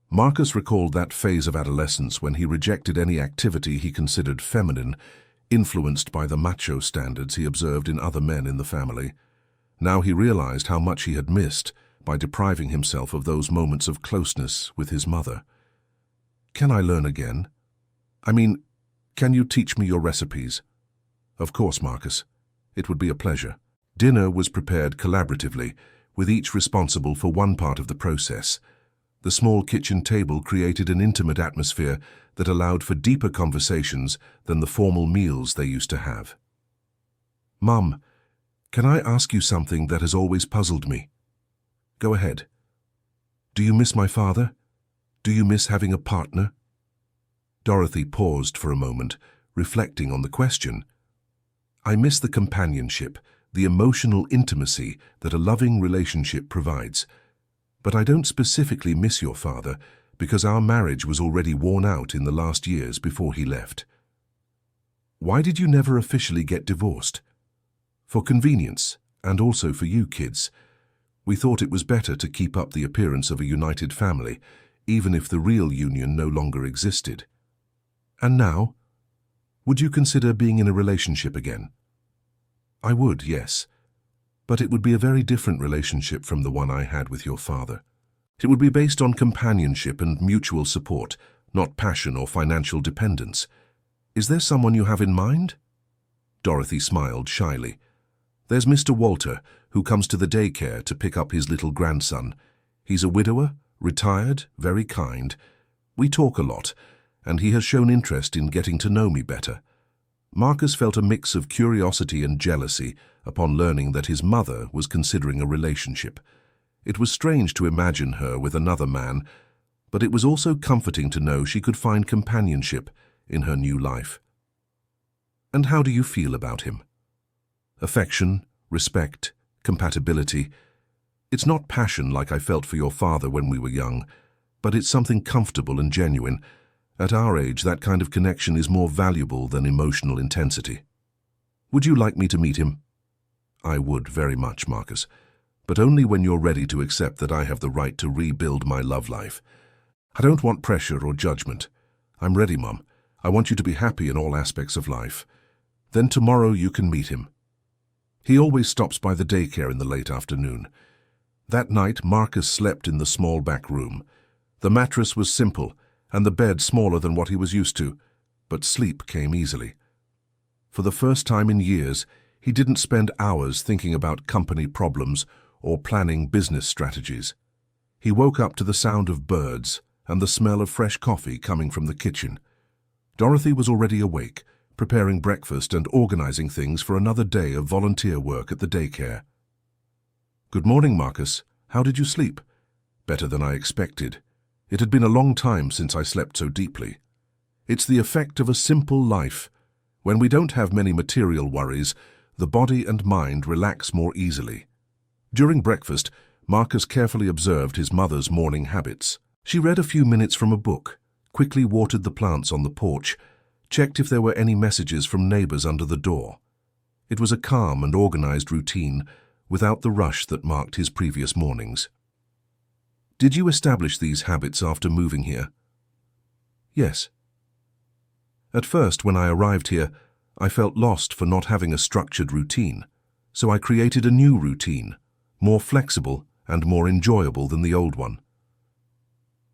Marcus recalled that phase of adolescence when he rejected any activity he considered feminine, influenced by the macho standards he observed in other men in the family. Now he realized how much he had missed by depriving himself of those moments of closeness with his mother. "Can I learn again? I mean, can you teach me your recipes?" "Of course, Marcus. It would be a pleasure." Dinner was prepared collaboratively, with each responsible for one part of the process. The small kitchen table created an intimate atmosphere that allowed for deeper conversations than the formal meals they used to have. "Mum, can I ask you something that has always puzzled me?" "Go ahead." "Do you miss my father? Do you miss having a partner?" Dorothy paused for a moment, reflecting on the question. "I miss the companionship, the emotional intimacy that a loving relationship provides. But I don't specifically miss your father because our marriage was already worn out in the last years before he left." "Why did you never officially get divorced?" "For convenience, and also for you kids. We thought it was better to keep up the appearance of a united family, even if the real union no longer existed." "And now? Would you consider being in a relationship again?" "I would, yes. But it would be a very different relationship from the one I had with your father. It would be based on companionship and mutual support, not passion or financial dependence. Is there someone you have in mind?" Dorothy smiled shyly. "There's Mr. Walter, who comes to the daycare to pick up his little grandson. He's a widower, retired, very kind. We talk a lot, and he has shown interest in getting to know me better." Marcus felt a mix of curiosity and jealousy upon learning that his mother was considering a relationship. It was strange to imagine her with another man, but it was also comforting to know she could find companionship in her new life. "And how do you feel about him?" "Affection, respect, compatibility. It's not passion like I felt for your father when we were young, but it's something comfortable and genuine. At our age, that kind of connection is more valuable than emotional intensity." "Would you like me to meet him?" "I would very much, Marcus, but only when you're ready to accept that I have the right to rebuild my love life. I don't want pressure or judgment. I'm ready, Mum. I want you to be happy in all aspects of life. Then tomorrow you can meet him." He always stops by the daycare in the late afternoon. That night, Marcus slept in the small back room. The mattress was simple, and the bed smaller than what he was used to, but sleep came easily. For the first time in years, he didn't spend hours thinking about company problems or planning business strategies. He woke up to the sound of birds and the smell of fresh coffee coming from the kitchen. Dorothy was already awake, preparing breakfast and organizing things for another day of volunteer work at the daycare. "Good morning, Marcus. How did you sleep?" "Better than I expected. It had been a long time since I slept so deeply." It's the effect of a simple life. When we don't have many material worries, the body and mind relax more easily. During breakfast, Marcus carefully observed his mother's morning habits. She read a few minutes from a book, quickly watered the plants on the porch, checked if there were any messages from neighbors under the door. It was a calm and organized routine, without the rush that marked his previous mornings. Did you establish these habits after moving here? Yes. At first, when I arrived here, I felt lost for not having a structured routine, so I created a new routine, more flexible and more enjoyable than the old one.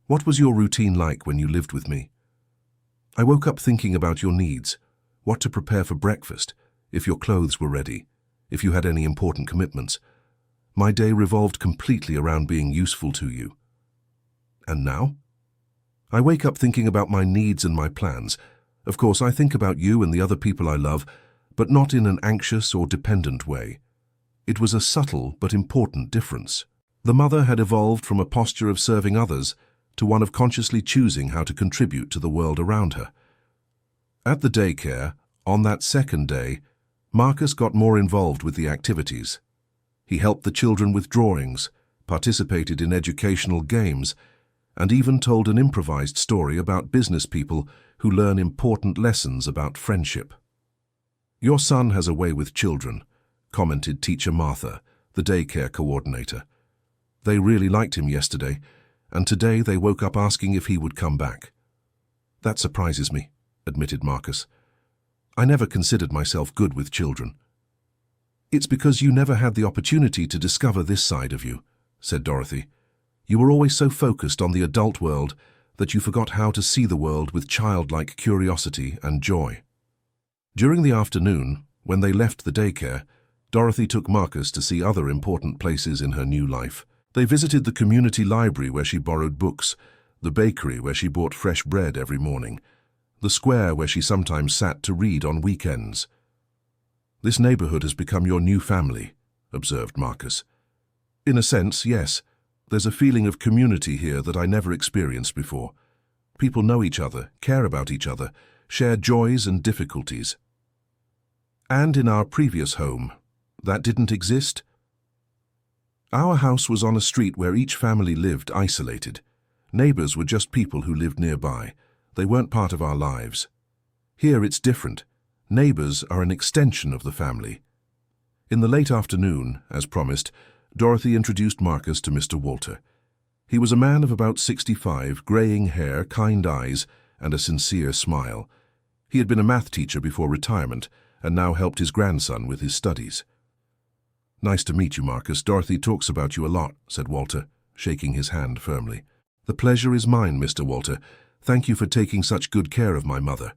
What was your routine like when you lived with me? I woke up thinking about your needs, what to prepare for breakfast, if your clothes were ready, if you had any important commitments. My day revolved completely around being useful to you. And now? I wake up thinking about my needs and my plans. Of course, I think about you and the other people I love, but not in an anxious or dependent way. It was a subtle but important difference. The mother had evolved from a posture of serving others to one of consciously choosing how to contribute to the world around her. At the daycare, on that second day, Marcus got more involved with the activities. He helped the children with drawings, participated in educational games, and even told an improvised story about business people who learn important lessons about friendship. Your son has a way with children, commented Teacher Martha, the daycare coordinator. They really liked him yesterday, and today they woke up asking if he would come back. That surprises me, admitted Marcus. I never considered myself good with children. It's because you never had the opportunity to discover this side of you, said Dorothy. You were always so focused on the adult world that you forgot how to see the world with childlike curiosity and joy. During the afternoon, when they left the daycare, Dorothy took Marcus to see other important places in her new life. They visited the community library where she borrowed books, the bakery where she bought fresh bread every morning, the square where she sometimes sat to read on weekends. This neighborhood has become your new family, observed Marcus. In a sense, yes. There's a feeling of community here that I never experienced before. People know each other, care about each other, share joys and difficulties. And in our previous home, that didn't exist? Our house was on a street where each family lived isolated. Neighbors were just people who lived nearby. They weren't part of our lives. Here it's different. Neighbors are an extension of the family. In the late afternoon, as promised, Dorothy introduced Marcus to Mr. Walter. He was a man of about 65, graying hair, kind eyes, and a sincere smile. He had been a math teacher before retirement, and now helped his grandson with his studies. Nice to meet you, Marcus. Dorothy talks about you a lot, said Walter, shaking his hand firmly. The pleasure is mine, Mr. Walter. Thank you for taking such good care of my mother.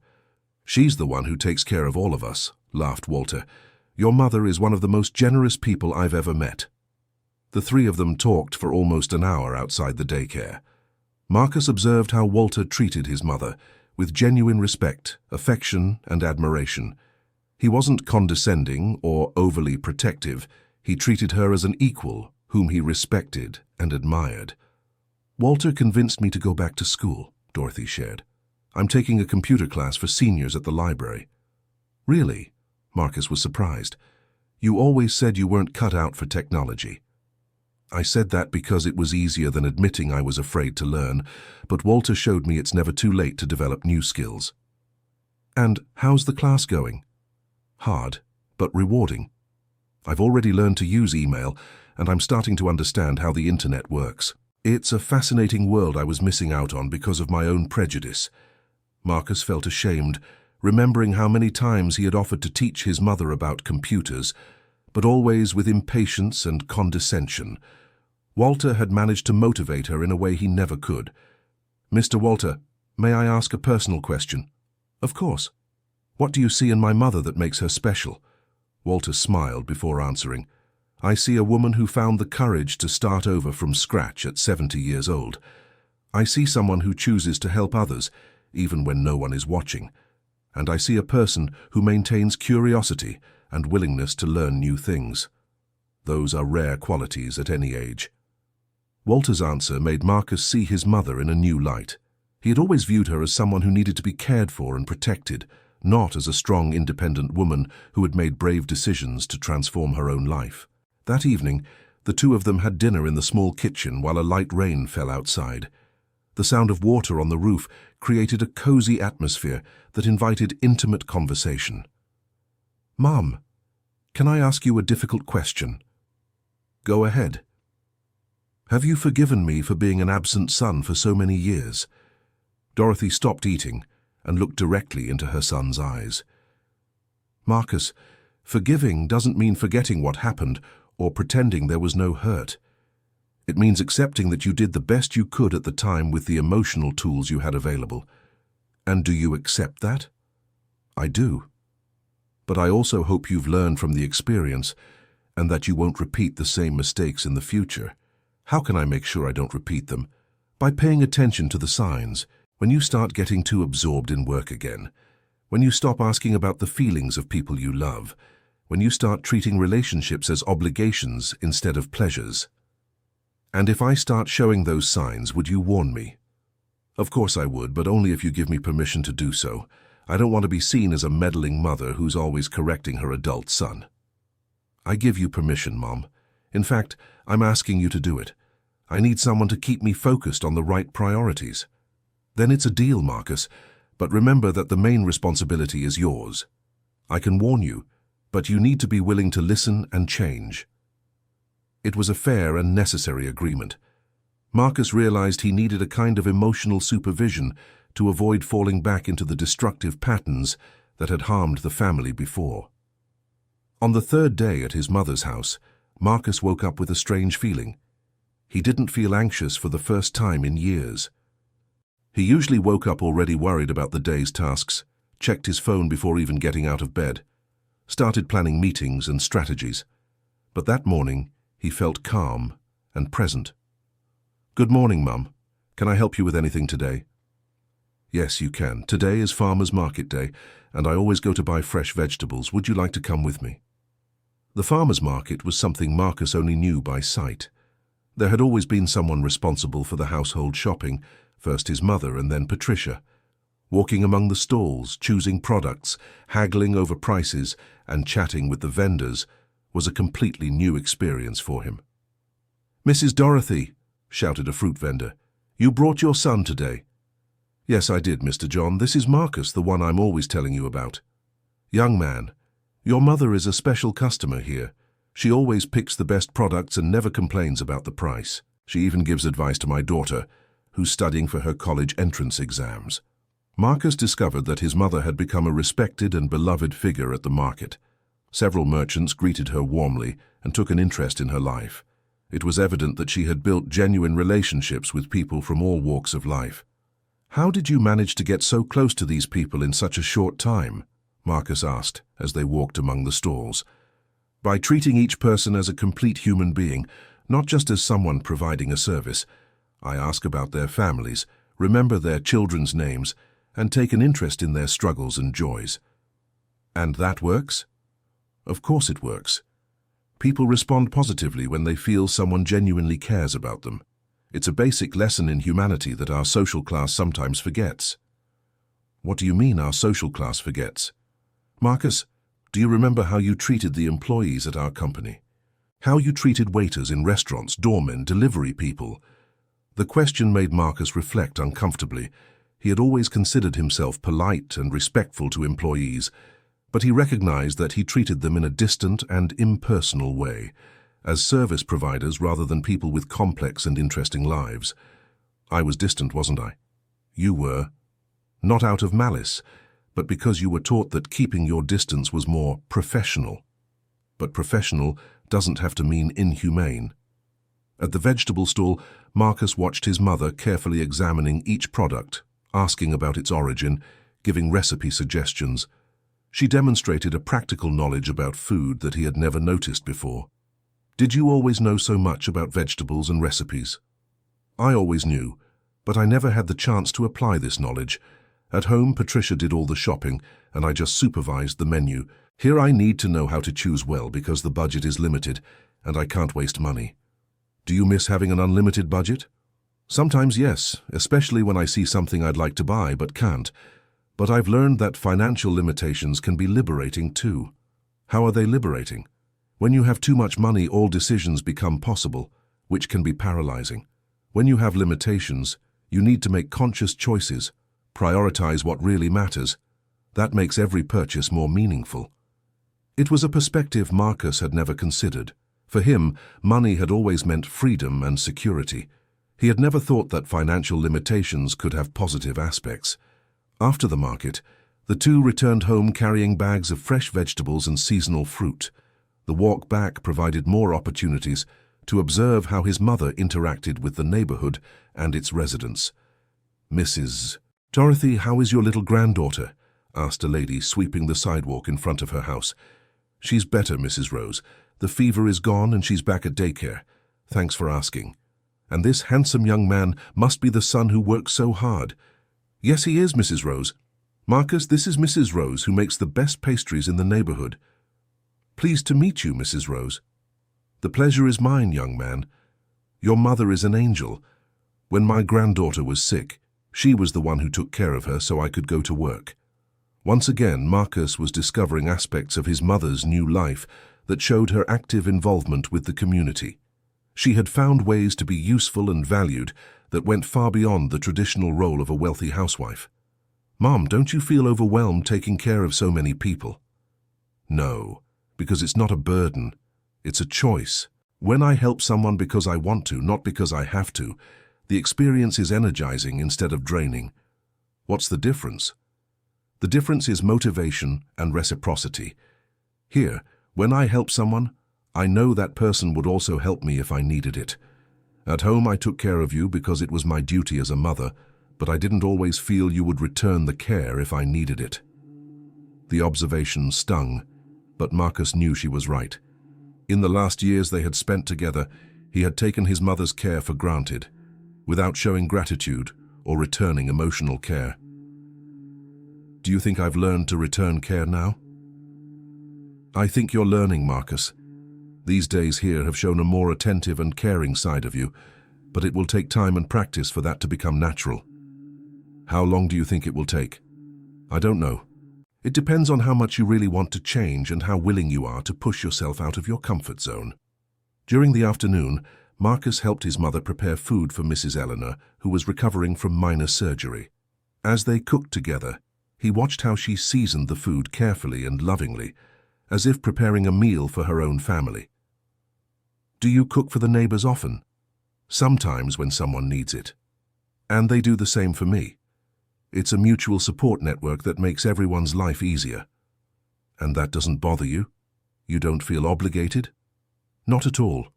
She's the one who takes care of all of us, laughed Walter. Your mother is one of the most generous people I've ever met. The three of them talked for almost an hour outside the daycare. Marcus observed how Walter treated his mother, with genuine respect, affection, and admiration. He wasn't condescending or overly protective. He treated her as an equal, whom he respected and admired. Walter convinced me to go back to school, Dorothy shared. I'm taking a computer class for seniors at the library. Really? Marcus was surprised. You always said you weren't cut out for technology. I said that because it was easier than admitting I was afraid to learn, but Walter showed me it's never too late to develop new skills. And how's the class going? Hard, but rewarding. I've already learned to use email, and I'm starting to understand how the internet works. It's a fascinating world I was missing out on because of my own prejudice. Marcus felt ashamed, remembering how many times he had offered to teach his mother about computers, but always with impatience and condescension. Walter had managed to motivate her in a way he never could. Mr. Walter, may I ask a personal question? Of course. What do you see in my mother that makes her special? Walter smiled before answering. I see a woman who found the courage to start over from scratch at 70 years old. I see someone who chooses to help others, even when no one is watching. And I see a person who maintains curiosity and willingness to learn new things. Those are rare qualities at any age. Walter's answer made Marcus see his mother in a new light. He had always viewed her as someone who needed to be cared for and protected, not as a strong, independent woman who had made brave decisions to transform her own life. That evening, the two of them had dinner in the small kitchen while a light rain fell outside. The sound of water on the roof created a cozy atmosphere that invited intimate conversation. "Mom, can I ask you a difficult question?" "Go ahead." "Have you forgiven me for being an absent son for so many years?" Dorothy stopped eating and looked directly into her son's eyes. "Marcus, forgiving doesn't mean forgetting what happened or pretending there was no hurt. It means accepting that you did the best you could at the time with the emotional tools you had available. And do you accept that?" "I do. But I also hope you've learned from the experience and that you won't repeat the same mistakes in the future." "How can I make sure I don't repeat them?" "By paying attention to the signs. When you start getting too absorbed in work again, when you stop asking about the feelings of people you love, when you start treating relationships as obligations instead of pleasures." "And if I start showing those signs, would you warn me?" "Of course I would, but only if you give me permission to do so. I don't want to be seen as a meddling mother who's always correcting her adult son." "I give you permission, Mom. In fact, I'm asking you to do it. I need someone to keep me focused on the right priorities." "Then it's a deal, Marcus, but remember that the main responsibility is yours. I can warn you, but you need to be willing to listen and change." It was a fair and necessary agreement. Marcus realized he needed a kind of emotional supervision to avoid falling back into the destructive patterns that had harmed the family before. On the third day at his mother's house, Marcus woke up with a strange feeling. He didn't feel anxious for the first time in years. He usually woke up already worried about the day's tasks, checked his phone before even getting out of bed, started planning meetings and strategies. But that morning, he felt calm and present. "Good morning, Mum. Can I help you with anything today?" "Yes, you can. Today is Farmers Market Day, and I always go to buy fresh vegetables. Would you like to come with me?" The farmers' market was something Marcus only knew by sight. There had always been someone responsible for the household shopping, first his mother and then Patricia. Walking among the stalls, choosing products, haggling over prices, and chatting with the vendors was a completely new experience for him. "Mrs. Dorothy," shouted a fruit vendor, "you brought your son today." "Yes, I did, Mr. John. This is Marcus, the one I'm always telling you about." "Young man, your mother is a special customer here. She always picks the best products and never complains about the price. She even gives advice to my daughter, who's studying for her college entrance exams." Marcus discovered that his mother had become a respected and beloved figure at the market. Several merchants greeted her warmly and took an interest in her life. It was evident that she had built genuine relationships with people from all walks of life. "How did you manage to get so close to these people in such a short time?" Marcus asked as they walked among the stalls. "By treating each person as a complete human being, not just as someone providing a service. I ask about their families, remember their children's names, and take an interest in their struggles and joys." "And that works?" "Of course it works. People respond positively when they feel someone genuinely cares about them. It's a basic lesson in humanity that our social class sometimes forgets." "What do you mean our social class forgets?" "Marcus, do you remember how you treated the employees at our company? How you treated waiters in restaurants, doormen, delivery people?" The question made Marcus reflect uncomfortably. He had always considered himself polite and respectful to employees, but he recognized that he treated them in a distant and impersonal way, as service providers rather than people with complex and interesting lives. "I was distant, wasn't I?" "You were. Not out of malice, but because you were taught that keeping your distance was more professional. But professional doesn't have to mean inhumane." At the vegetable stall, Marcus watched his mother carefully examining each product, asking about its origin, giving recipe suggestions. She demonstrated a practical knowledge about food that he had never noticed before. "Did you always know so much about vegetables and recipes?" "I always knew, but I never had the chance to apply this knowledge. At home, Patricia did all the shopping, and I just supervised the menu. Here I need to know how to choose well because the budget is limited, and I can't waste money." "Do you miss having an unlimited budget?" Sometimes yes, especially when I see something I'd like to buy but can't. But I've learned that financial limitations can be liberating too. How are they liberating? When you have too much money, all decisions become possible, which can be paralyzing. When you have limitations, you need to make conscious choices, prioritize what really matters. That makes every purchase more meaningful. It was a perspective Marcus had never considered. For him, money had always meant freedom and security. He had never thought that financial limitations could have positive aspects. After the market, the two returned home carrying bags of fresh vegetables and seasonal fruit. The walk back provided more opportunities to observe how his mother interacted with the neighborhood and its residents. "Mrs. Dorothy, how is your little granddaughter?" asked a lady sweeping the sidewalk in front of her house. "She's better, Mrs. Rose. The fever is gone and she's back at daycare. Thanks for asking. And this handsome young man must be the son who works so hard." "Yes, he is, Mrs. Rose. Marcus, this is Mrs. Rose, who makes the best pastries in the neighborhood." "Pleased to meet you, Mrs. Rose." "The pleasure is mine, young man. Your mother is an angel. When my granddaughter was sick, she was the one who took care of her so I could go to work." Once again, Marcus was discovering aspects of his mother's new life that showed her active involvement with the community. She had found ways to be useful and valued that went far beyond the traditional role of a wealthy housewife. "Mom, don't you feel overwhelmed taking care of so many people?" "No, because it's not a burden. It's a choice. When I help someone because I want to, not because I have to, the experience is energizing instead of draining." What's the difference? The difference is motivation and reciprocity. Here, when I help someone, I know that person would also help me if I needed it. At home, I took care of you because it was my duty as a mother, but I didn't always feel you would return the care if I needed it. The observation stung, but Marcus knew she was right. In the last years they had spent together, he had taken his mother's care for granted, without showing gratitude or returning emotional care. "Do you think I've learned to return care now?" "I think you're learning, Marcus. These days here have shown a more attentive and caring side of you, but it will take time and practice for that to become natural." "How long do you think it will take?" "I don't know. It depends on how much you really want to change and how willing you are to push yourself out of your comfort zone." During the afternoon, Marcus helped his mother prepare food for Mrs. Eleanor, who was recovering from minor surgery. As they cooked together, he watched how she seasoned the food carefully and lovingly, as if preparing a meal for her own family. "Do you cook for the neighbors often?" "Sometimes when someone needs it. And they do the same for me. It's a mutual support network that makes everyone's life easier." "And that doesn't bother you? You don't feel obligated?" "Not at all.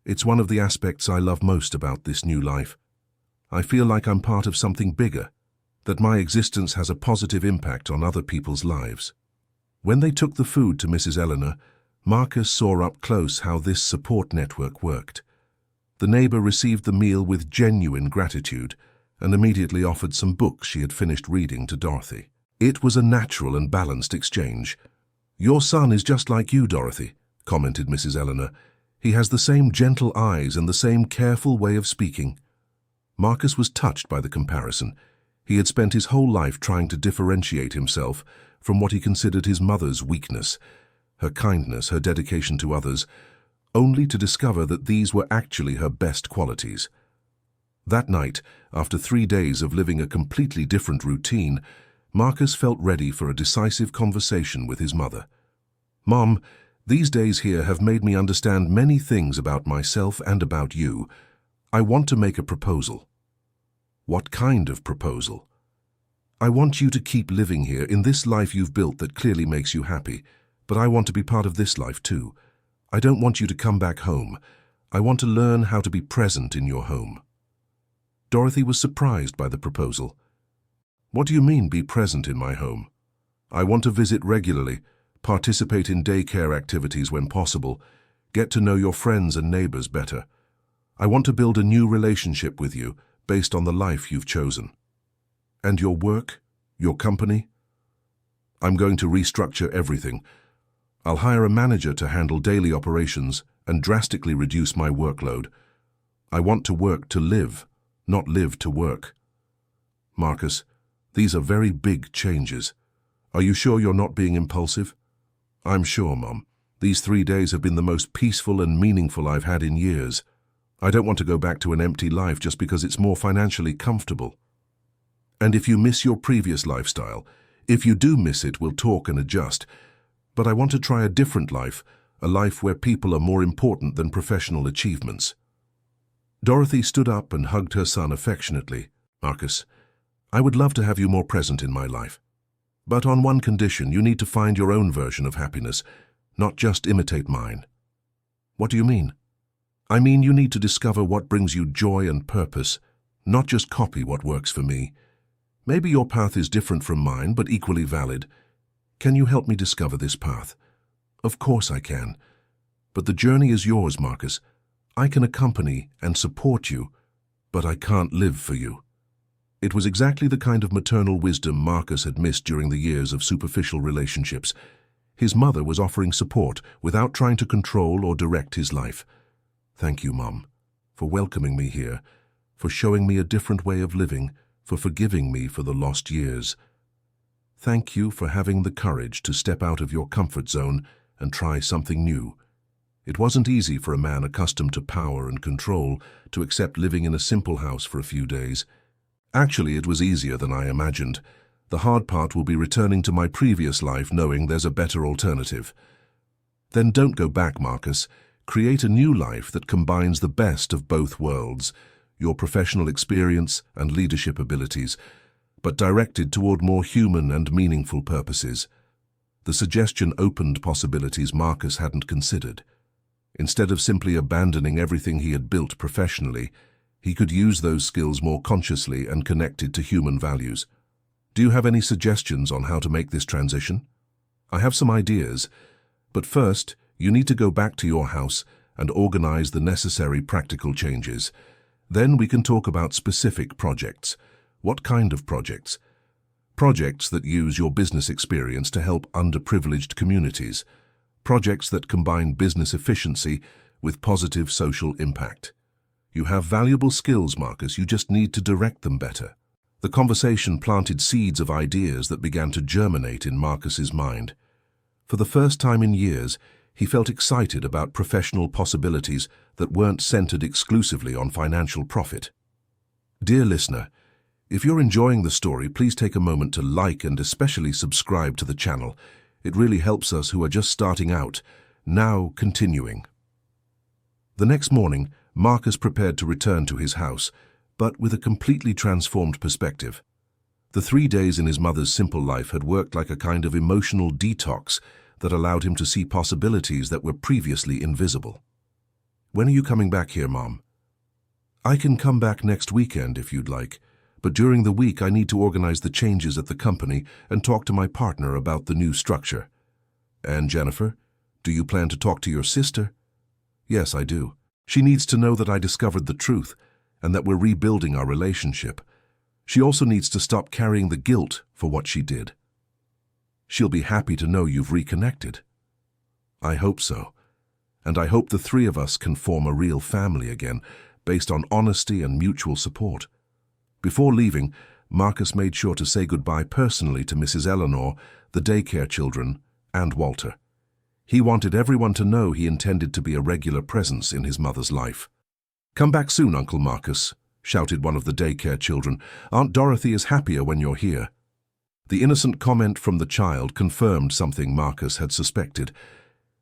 It's one of the aspects I love most about this new life. I feel like I'm part of something bigger, that my existence has a positive impact on other people's lives." When they took the food to Mrs. Eleanor, Marcus saw up close how this support network worked. The neighbor received the meal with genuine gratitude and immediately offered some books she had finished reading to Dorothy. It was a natural and balanced exchange. "Your son is just like you, Dorothy," commented Mrs. Eleanor. "He has the same gentle eyes and the same careful way of speaking." Marcus was touched by the comparison. He had spent his whole life trying to differentiate himself from what he considered his mother's weakness, her kindness, her dedication to others, only to discover that these were actually her best qualities. That night, after 3 days of living a completely different routine, Marcus felt ready for a decisive conversation with his mother. "Mom, these days here have made me understand many things about myself and about you. I want to make a proposal." "What kind of proposal?" "I want you to keep living here in this life you've built that clearly makes you happy, but I want to be part of this life too. I don't want you to come back home. I want to learn how to be present in your home." Dorothy was surprised by the proposal. "What do you mean, be present in my home?" "I want to visit regularly, participate in daycare activities when possible, get to know your friends and neighbors better. I want to build a new relationship with you based on the life you've chosen." "And your work? Your company?" "I'm going to restructure everything. I'll hire a manager to handle daily operations and drastically reduce my workload. I want to work to live, not live to work. Marcus, these are very big changes. Are you sure you're not being impulsive? I'm sure, Mum. These 3 days have been the most peaceful and meaningful I've had in years. I don't want to go back to an empty life just because it's more financially comfortable. And if you miss your previous lifestyle, if you do miss it, we'll talk and adjust. But I want to try a different life, a life where people are more important than professional achievements. Dorothy stood up and hugged her son affectionately. Marcus, I would love to have you more present in my life. But on one condition, you need to find your own version of happiness, not just imitate mine. What do you mean? I mean you need to discover what brings you joy and purpose, not just copy what works for me. Maybe your path is different from mine, but equally valid. Can you help me discover this path? Of course I can. But the journey is yours, Marcus. I can accompany and support you, but I can't live for you. It was exactly the kind of maternal wisdom Marcus had missed during the years of superficial relationships. His mother was offering support without trying to control or direct his life. Thank you, Mum, for welcoming me here, for showing me a different way of living, for forgiving me for the lost years. Thank you for having the courage to step out of your comfort zone and try something new. It wasn't easy for a man accustomed to power and control to accept living in a simple house for a few days. Actually, it was easier than I imagined. The hard part will be returning to my previous life knowing there's a better alternative. Then don't go back, Marcus. Create a new life that combines the best of both worlds, your professional experience and leadership abilities, but directed toward more human and meaningful purposes. The suggestion opened possibilities Marcus hadn't considered. Instead of simply abandoning everything he had built professionally, he could use those skills more consciously and connected to human values. Do you have any suggestions on how to make this transition? I have some ideas, but first, you need to go back to your house and organize the necessary practical changes. Then we can talk about specific projects. What kind of projects? Projects that use your business experience to help underprivileged communities. Projects that combine business efficiency with positive social impact. You have valuable skills, Marcus. You just need to direct them better. The conversation planted seeds of ideas that began to germinate in Marcus's mind. For the first time in years, he felt excited about professional possibilities that weren't centered exclusively on financial profit. Dear listener, if you're enjoying the story, please take a moment to like and especially subscribe to the channel. It really helps us who are just starting out. Now, continuing. The next morning, Marcus prepared to return to his house, but with a completely transformed perspective. The 3 days in his mother's simple life had worked like a kind of emotional detox that allowed him to see possibilities that were previously invisible. When are you coming back here, Mom? I can come back next weekend if you'd like, but during the week I need to organize the changes at the company and talk to my partner about the new structure. And Jennifer, do you plan to talk to your sister? Yes, I do. She needs to know that I discovered the truth and that we're rebuilding our relationship. She also needs to stop carrying the guilt for what she did. She'll be happy to know you've reconnected. I hope so. And I hope the 3 of us can form a real family again, based on honesty and mutual support. Before leaving, Marcus made sure to say goodbye personally to Mrs. Eleanor, the daycare children, and Walter. He wanted everyone to know he intended to be a regular presence in his mother's life. Come back soon, Uncle Marcus, shouted one of the daycare children. Aunt Dorothy is happier when you're here. The innocent comment from the child confirmed something Marcus had suspected.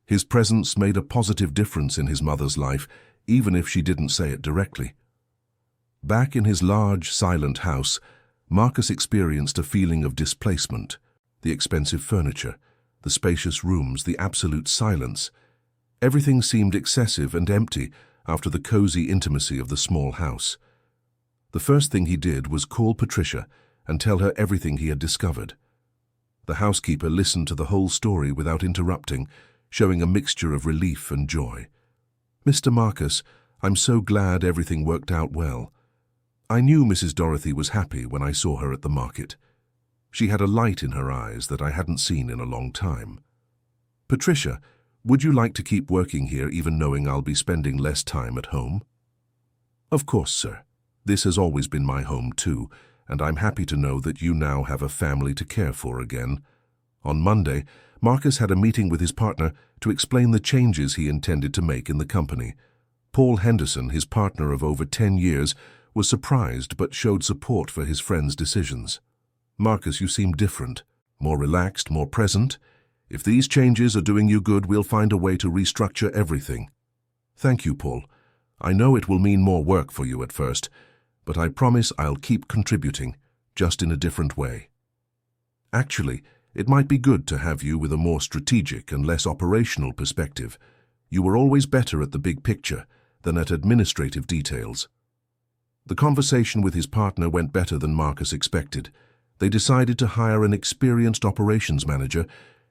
His presence made a positive difference in his mother's life, even if she didn't say it directly. Back in his large, silent house, Marcus experienced a feeling of displacement. The expensive furniture, the spacious rooms, the absolute silence. Everything seemed excessive and empty after the cozy intimacy of the small house. The first thing he did was call Patricia and tell her everything he had discovered. The housekeeper listened to the whole story without interrupting, showing a mixture of relief and joy. Mr. Marcus, I'm so glad everything worked out well. I knew Mrs. Dorothy was happy when I saw her at the market. She had a light in her eyes that I hadn't seen in a long time. Patricia, would you like to keep working here even knowing I'll be spending less time at home? Of course, sir. This has always been my home too, and I'm happy to know that you now have a family to care for again. On Monday, Marcus had a meeting with his partner to explain the changes he intended to make in the company. Paul Henderson, his partner of over 10 years, was surprised but showed support for his friend's decisions. "Marcus, you seem different, more relaxed, more present. If these changes are doing you good, we'll find a way to restructure everything." "Thank you, Paul. I know it will mean more work for you at first, but I promise I'll keep contributing, just in a different way." "Actually, it might be good to have you with a more strategic and less operational perspective. You were always better at the big picture than at administrative details." The conversation with his partner went better than Marcus expected. They decided to hire an experienced operations manager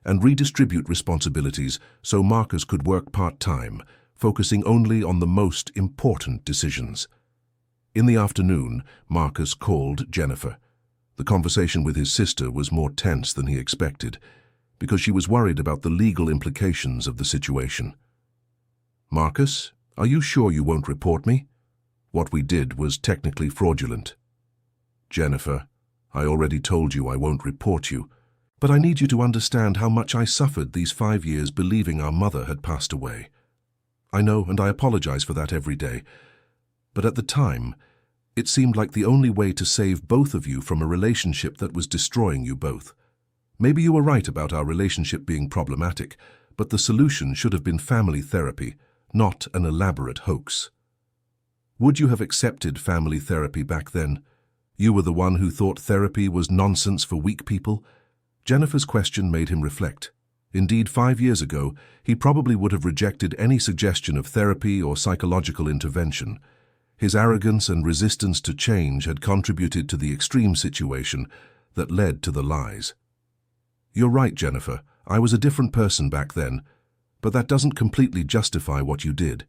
and redistribute responsibilities so Marcus could work part-time, focusing only on the most important decisions. In the afternoon, Marcus called Jennifer. The conversation with his sister was more tense than he expected, because she was worried about the legal implications of the situation. "Marcus, are you sure you won't report me? What we did was technically fraudulent." "Jennifer, I already told you I won't report you, but I need you to understand how much I suffered these 5 years believing our mother had passed away. I know, and I apologize for that every day. But at the time, it seemed like the only way to save both of you from a relationship that was destroying you both. Maybe you were right about our relationship being problematic, but the solution should have been family therapy, not an elaborate hoax. Would you have accepted family therapy back then? You were the one who thought therapy was nonsense for weak people." Jennifer's question made him reflect. Indeed, 5 years ago, he probably would have rejected any suggestion of therapy or psychological intervention. His arrogance and resistance to change had contributed to the extreme situation that led to the lies. "You're right, Jennifer. I was a different person back then, but that doesn't completely justify what you did."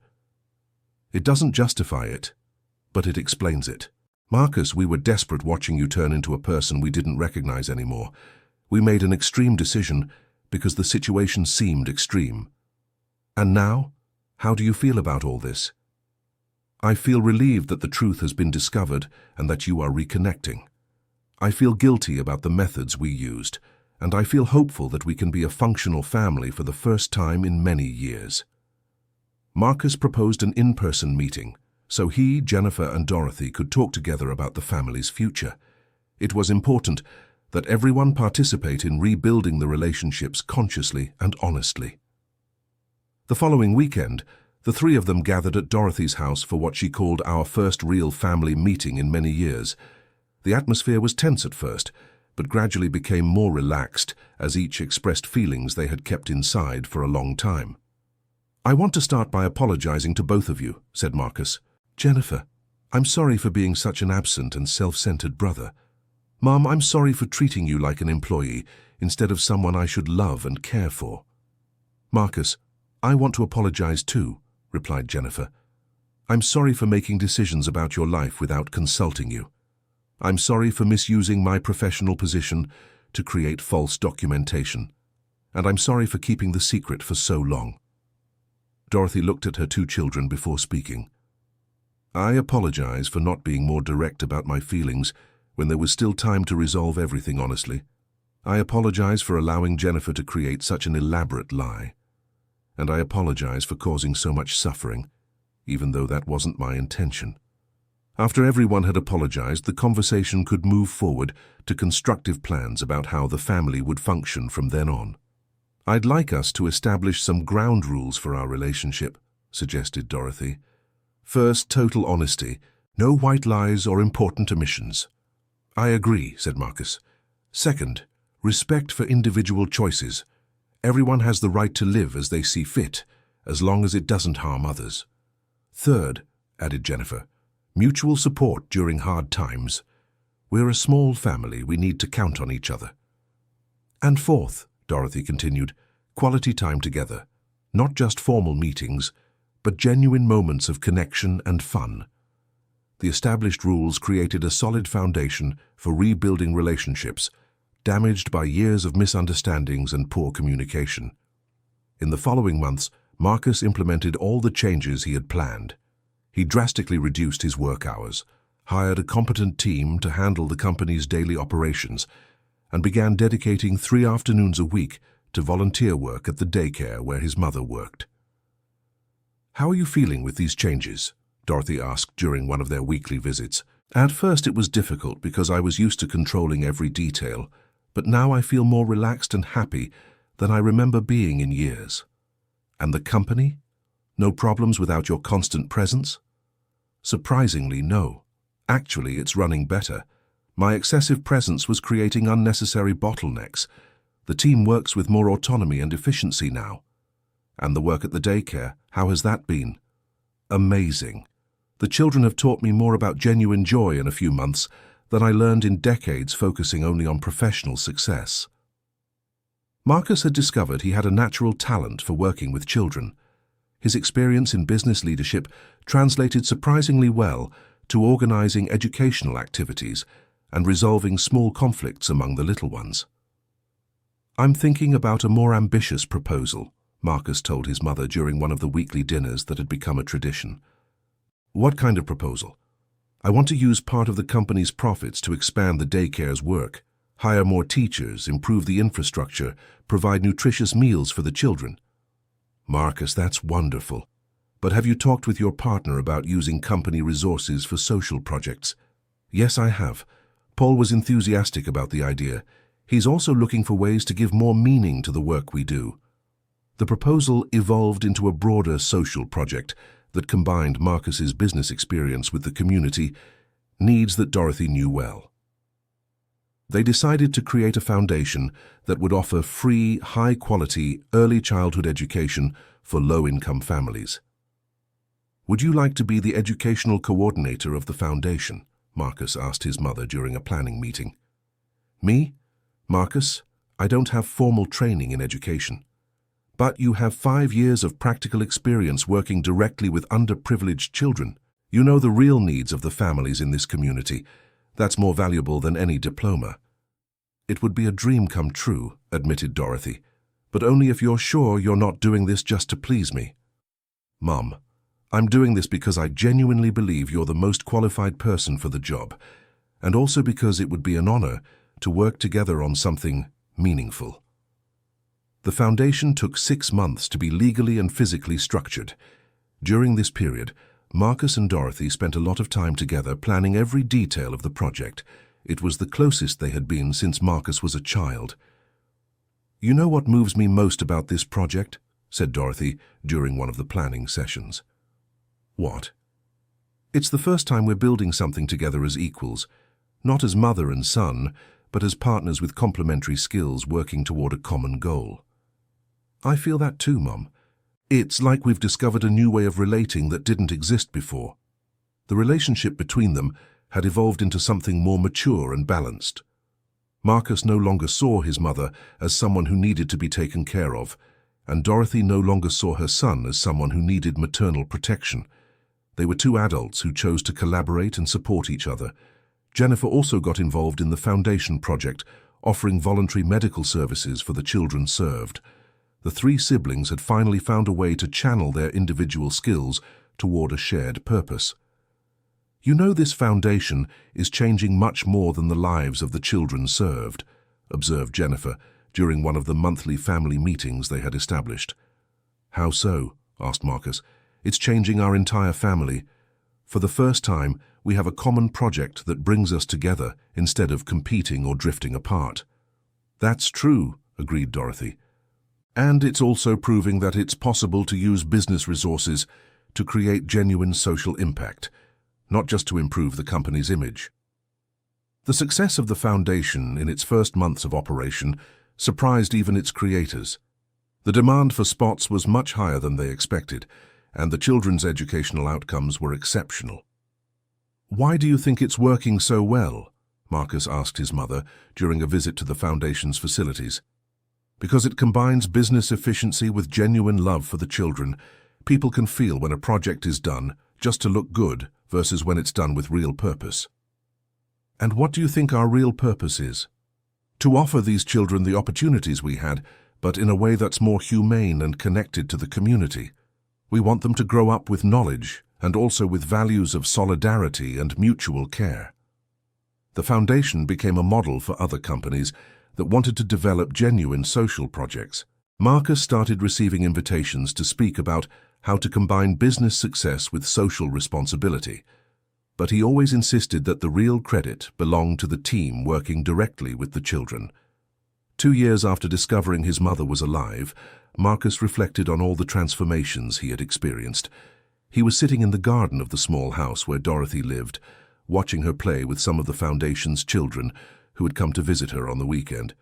"It doesn't justify it, but it explains it. Marcus, we were desperate watching you turn into a person we didn't recognize anymore. We made an extreme decision because the situation seemed extreme. And now, how do you feel about all this?" "I feel relieved that the truth has been discovered and that you are reconnecting. I feel guilty about the methods we used, and I feel hopeful that we can be a functional family for the first time in many years." Marcus proposed an in-person meeting, so he, Jennifer, and Dorothy could talk together about the family's future. It was important that everyone participate in rebuilding the relationships consciously and honestly. The following weekend, the three of them gathered at Dorothy's house for what she called our first real family meeting in many years. The atmosphere was tense at first, but gradually became more relaxed as each expressed feelings they had kept inside for a long time. "I want to start by apologizing to both of you," said Marcus. "Jennifer, I'm sorry for being such an absent and self-centered brother. Mom, I'm sorry for treating you like an employee instead of someone I should love and care for." "Marcus, I want to apologize too," replied Jennifer. "I'm sorry for making decisions about your life without consulting you. I'm sorry for misusing my professional position to create false documentation. And I'm sorry for keeping the secret for so long." Dorothy looked at her 2 children before speaking. "I apologize for not being more direct about my feelings when there was still time to resolve everything honestly. I apologize for allowing Jennifer to create such an elaborate lie. And I apologize for causing so much suffering, even though that wasn't my intention." After everyone had apologized, the conversation could move forward to constructive plans about how the family would function from then on. "I'd like us to establish some ground rules for our relationship," suggested Dorothy. "First, total honesty. No white lies or important omissions." "I agree," said Marcus. "Second, respect for individual choices. Everyone has the right to live as they see fit, as long as it doesn't harm others." "Third," added Jennifer, "mutual support during hard times. We're a small family, we need to count on each other." "And fourth," Dorothy continued, "quality time together. Not just formal meetings, but genuine moments of connection and fun." The established rules created a solid foundation for rebuilding relationships damaged by years of misunderstandings and poor communication. In the following months, Marcus implemented all the changes he had planned. He drastically reduced his work hours, hired a competent team to handle the company's daily operations, and began dedicating 3 afternoons a week to volunteer work at the daycare where his mother worked. "How are you feeling with these changes?" Dorothy asked during one of their weekly visits. "At first it was difficult because I was used to controlling every detail, but now I feel more relaxed and happy than I remember being in years." "And the company? No problems without your constant presence?" "Surprisingly, no. Actually, it's running better. My excessive presence was creating unnecessary bottlenecks. The team works with more autonomy and efficiency now." "And the work at the daycare, how has that been?" "Amazing. The children have taught me more about genuine joy in a few months than I learned in decades focusing only on professional success." Marcus had discovered he had a natural talent for working with children. His experience in business leadership translated surprisingly well to organizing educational activities and resolving small conflicts among the little ones. "I'm thinking about a more ambitious proposal," Marcus told his mother during one of the weekly dinners that had become a tradition. "What kind of proposal?" "I want to use part of the company's profits to expand the daycare's work, hire more teachers, improve the infrastructure, provide nutritious meals for the children." "Marcus, that's wonderful. But have you talked with your partner about using company resources for social projects?" "Yes, I have. Paul was enthusiastic about the idea. He's also looking for ways to give more meaning to the work we do." The proposal evolved into a broader social project that combined Marcus's business experience with the community, needs that Dorothy knew well. They decided to create a foundation that would offer free, high-quality, early childhood education for low-income families. "Would you like to be the educational coordinator of the foundation?" Marcus asked his mother during a planning meeting. "Me? Marcus, I don't have formal training in education. But you have 5 years of practical experience working directly with underprivileged children. You know the real needs of the families in this community. That's more valuable than any diploma." "It would be a dream come true," admitted Dorothy, "but only if you're sure you're not doing this just to please me." "Mom, I'm doing this because I genuinely believe you're the most qualified person for the job, and also because it would be an honor to work together on something meaningful." The foundation took 6 months to be legally and physically structured. During this period, Marcus and Dorothy spent a lot of time together planning every detail of the project. It was the closest they had been since Marcus was a child. "You know what moves me most about this project?" said Dorothy during one of the planning sessions. "What?" "It's the first time we're building something together as equals, not as mother and son, but as partners with complementary skills working toward a common goal." "I feel that too, Mom. It's like we've discovered a new way of relating that didn't exist before." The relationship between them had evolved into something more mature and balanced. Marcus no longer saw his mother as someone who needed to be taken care of, and Dorothy no longer saw her son as someone who needed maternal protection. They were 2 adults who chose to collaborate and support each other. Jennifer also got involved in the foundation project, offering voluntary medical services for the children served. The 3 siblings had finally found a way to channel their individual skills toward a shared purpose. "You know, this foundation is changing much more than the lives of the children served," observed Jennifer during one of the monthly family meetings they had established. "How so?" asked Marcus. "It's changing our entire family. For the first time, we have a common project that brings us together instead of competing or drifting apart." "That's true," agreed Dorothy. "And it's also proving that it's possible to use business resources to create genuine social impact, not just to improve the company's image." The success of the foundation in its first months of operation surprised even its creators. The demand for spots was much higher than they expected, and the children's educational outcomes were exceptional. "Why do you think it's working so well?" Marcus asked his mother during a visit to the foundation's facilities. "Because it combines business efficiency with genuine love for the children. People can feel when a project is done just to look good versus when it's done with real purpose." "And what do you think our real purpose is?" "To offer these children the opportunities we had, but in a way that's more humane and connected to the community. We want them to grow up with knowledge and also with values of solidarity and mutual care. The foundation became a model for other companies that wanted to develop genuine social projects. Marcus started receiving invitations to speak about how to combine business success with social responsibility, but he always insisted that the real credit belonged to the team working directly with the children. 2 years after discovering his mother was alive, Marcus reflected on all the transformations he had experienced. He was sitting in the garden of the small house where Dorothy lived, watching her play with some of the foundation's children who had come to visit her on the weekend.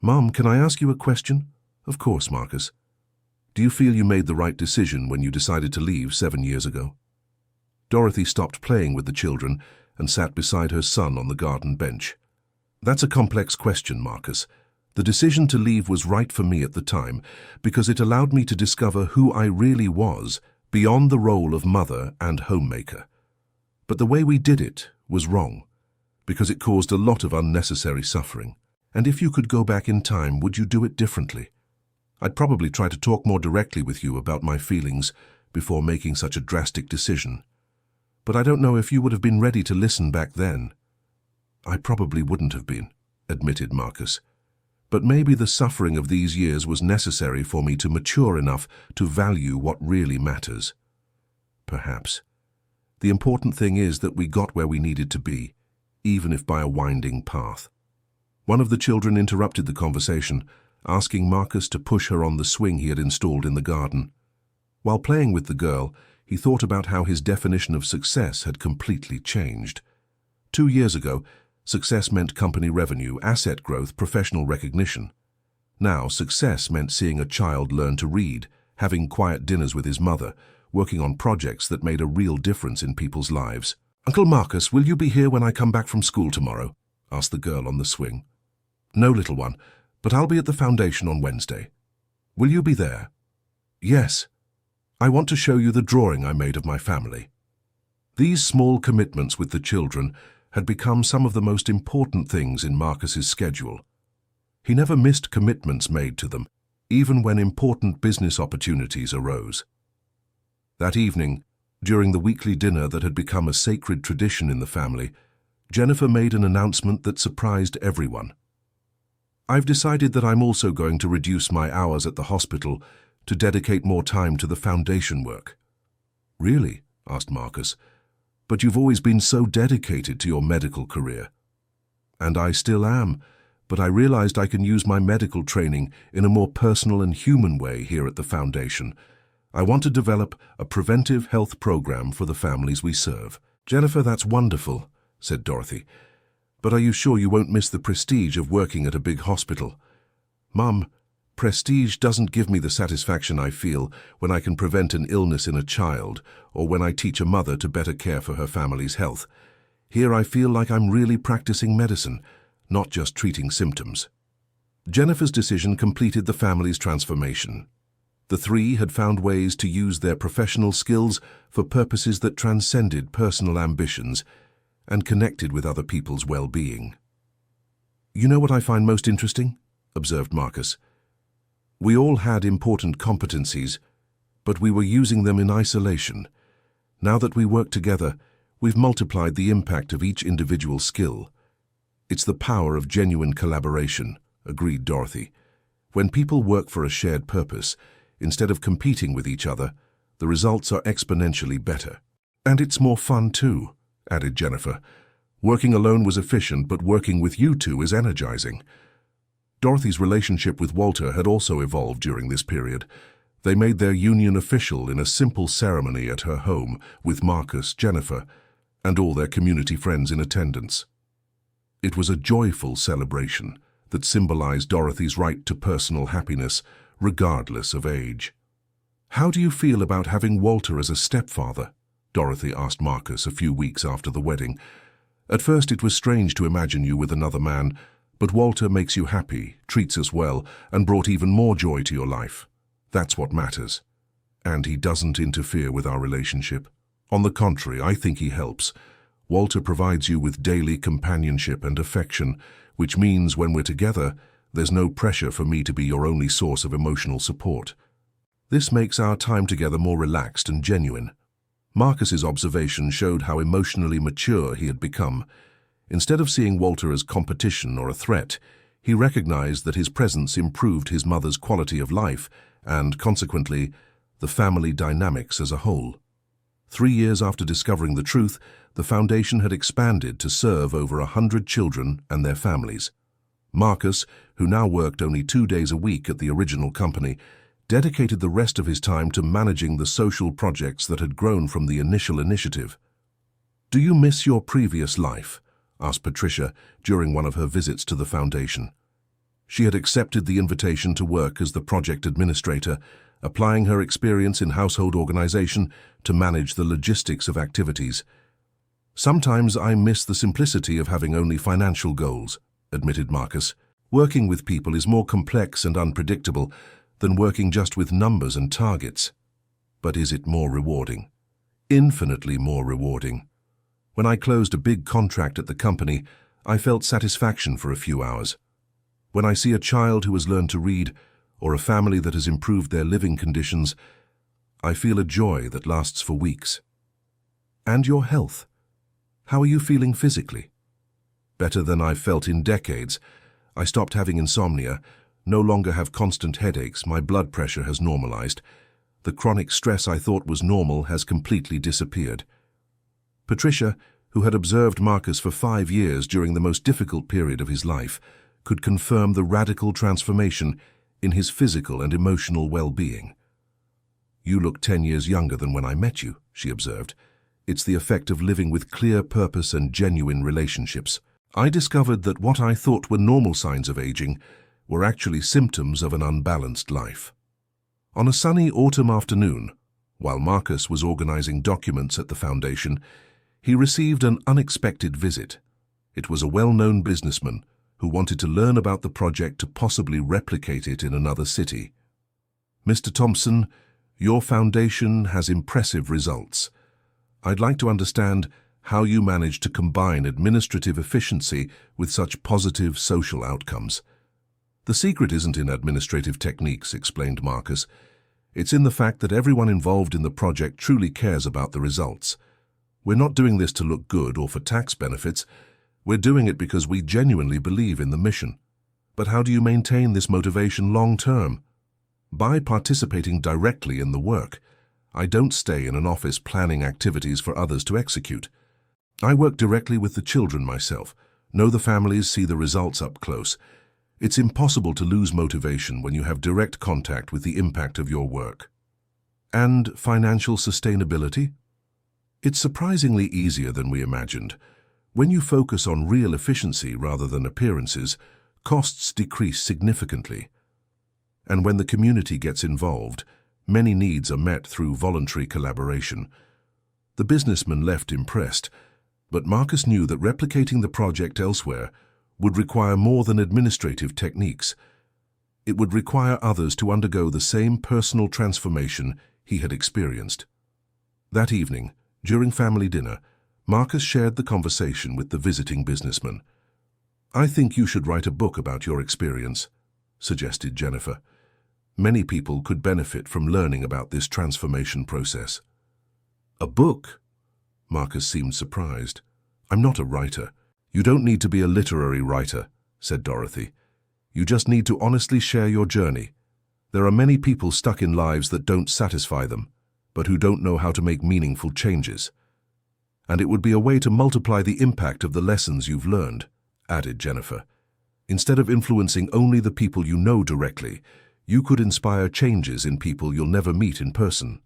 "Mom, can I ask you a question?" "Of course, Marcus." "Do you feel you made the right decision when you decided to leave 7 years ago?" Dorothy stopped playing with the children and sat beside her son on the garden bench. "That's a complex question, Marcus. The decision to leave was right for me at the time because it allowed me to discover who I really was beyond the role of mother and homemaker. But the way we did it was wrong because it caused a lot of unnecessary suffering. And if you could go back in time, would you do it differently? I'd probably try to talk more directly with you about my feelings before making such a drastic decision. But I don't know if you would have been ready to listen back then." "I probably wouldn't have been," admitted Marcus. "But maybe the suffering of these years was necessary for me to mature enough to value what really matters." "Perhaps. The important thing is that we got where we needed to be, even if by a winding path." One of the children interrupted the conversation, asking Marcus to push her on the swing he had installed in the garden. While playing with the girl, he thought about how his definition of success had completely changed. 2 years ago, success meant company revenue, asset growth, professional recognition. Now, success meant seeing a child learn to read, having quiet dinners with his mother, working on projects that made a real difference in people's lives. "Uncle Marcus, will you be here when I come back from school tomorrow?" asked the girl on the swing. "No, little one, but I'll be at the foundation on Wednesday. Will you be there?" "Yes. I want to show you the drawing I made of my family." These small commitments with the children had become some of the most important things in Marcus's schedule. He never missed commitments made to them, even when important business opportunities arose. That evening, during the weekly dinner that had become a sacred tradition in the family, Jennifer made an announcement that surprised everyone. "I've decided that I'm also going to reduce my hours at the hospital to dedicate more time to the foundation work." "Really?" asked Marcus. "But you've always been so dedicated to your medical career." "And I still am, but I realized I can use my medical training in a more personal and human way here at the foundation. I want to develop a preventive health program for the families we serve." "Jennifer, that's wonderful," said Dorothy. "But are you sure you won't miss the prestige of working at a big hospital?" "Mum, prestige doesn't give me the satisfaction I feel when I can prevent an illness in a child or when I teach a mother to better care for her family's health. Here I feel like I'm really practicing medicine, not just treating symptoms." Jennifer's decision completed the family's transformation. The three had found ways to use their professional skills for purposes that transcended personal ambitions and connected with other people's well-being. "You know what I find most interesting?" observed Marcus. "We all had important competencies, but we were using them in isolation. Now that we work together, we've multiplied the impact of each individual skill. It's the power of genuine collaboration," agreed Dorothy. "When people work for a shared purpose, instead of competing with each other, the results are exponentially better." "And it's more fun too," added Jennifer. "Working alone was efficient, but working with you two is energizing." Dorothy's relationship with Walter had also evolved during this period. They made their union official in a simple ceremony at her home with Marcus, Jennifer, and all their community friends in attendance. It was a joyful celebration that symbolized Dorothy's right to personal happiness, regardless of age. "How do you feel about having Walter as a stepfather?" Dorothy asked Marcus a few weeks after the wedding. "At first it was strange to imagine you with another man, but Walter makes you happy, treats us well, and brought even more joy to your life. That's what matters. And he doesn't interfere with our relationship. On the contrary, I think he helps. Walter provides you with daily companionship and affection, which means when we're together, there's no pressure for me to be your only source of emotional support. This makes our time together more relaxed and genuine." Marcus's observation showed how emotionally mature he had become. Instead of seeing Walter as competition or a threat, he recognized that his presence improved his mother's quality of life and, consequently, the family dynamics as a whole. 3 years after discovering the truth, the foundation had expanded to serve over 100 children and their families. Marcus, who now worked only 2 days a week at the original company, dedicated the rest of his time to managing the social projects that had grown from the initial initiative. "Do you miss your previous life?" asked Patricia during one of her visits to the foundation. She had accepted the invitation to work as the project administrator, applying her experience in household organization to manage the logistics of activities. "Sometimes I miss the simplicity of having only financial goals," admitted Marcus. "Working with people is more complex and unpredictable than working just with numbers and targets. But is it more rewarding? Infinitely more rewarding. When I closed a big contract at the company, I felt satisfaction for a few hours. When I see a child who has learned to read, or a family that has improved their living conditions, I feel a joy that lasts for weeks." "And your health? How are you feeling physically?" "Better than I've felt in decades. I stopped having insomnia, no longer have constant headaches, my blood pressure has normalized. The chronic stress I thought was normal has completely disappeared." Patricia, who had observed Marcus for 5 years during the most difficult period of his life, could confirm the radical transformation in his physical and emotional well-being. "You look 10 years younger than when I met you," she observed. "It's the effect of living with clear purpose and genuine relationships. I discovered that what I thought were normal signs of aging were actually symptoms of an unbalanced life." On a sunny autumn afternoon, while Marcus was organizing documents at the foundation, he received an unexpected visit. It was a well-known businessman who wanted to learn about the project to possibly replicate it in another city. "Mr. Thompson, your foundation has impressive results. I'd like to understand how you manage to combine administrative efficiency with such positive social outcomes." "The secret isn't in administrative techniques," explained Marcus. "It's in the fact that everyone involved in the project truly cares about the results. We're not doing this to look good or for tax benefits. We're doing it because we genuinely believe in the mission." "But how do you maintain this motivation long-term?" "By participating directly in the work. I don't stay in an office planning activities for others to execute. I work directly with the children myself, know the families, see the results up close. It's impossible to lose motivation when you have direct contact with the impact of your work." "And financial sustainability?" "It's surprisingly easier than we imagined. When you focus on real efficiency rather than appearances, costs decrease significantly. And when the community gets involved, many needs are met through voluntary collaboration." The businessman left impressed, but Marcus knew that replicating the project elsewhere would require more than administrative techniques. It would require others to undergo the same personal transformation he had experienced. That evening, during family dinner, Marcus shared the conversation with the visiting businessman. "I think you should write a book about your experience," suggested Jennifer. "Many people could benefit from learning about this transformation process." "A book?" Marcus seemed surprised. "I'm not a writer." "You don't need to be a literary writer," said Dorothy. "You just need to honestly share your journey. There are many people stuck in lives that don't satisfy them, but who don't know how to make meaningful changes. And it would be a way to multiply the impact of the lessons you've learned," added Jennifer. "Instead of influencing only the people you know directly, you could inspire changes in people you'll never meet in person."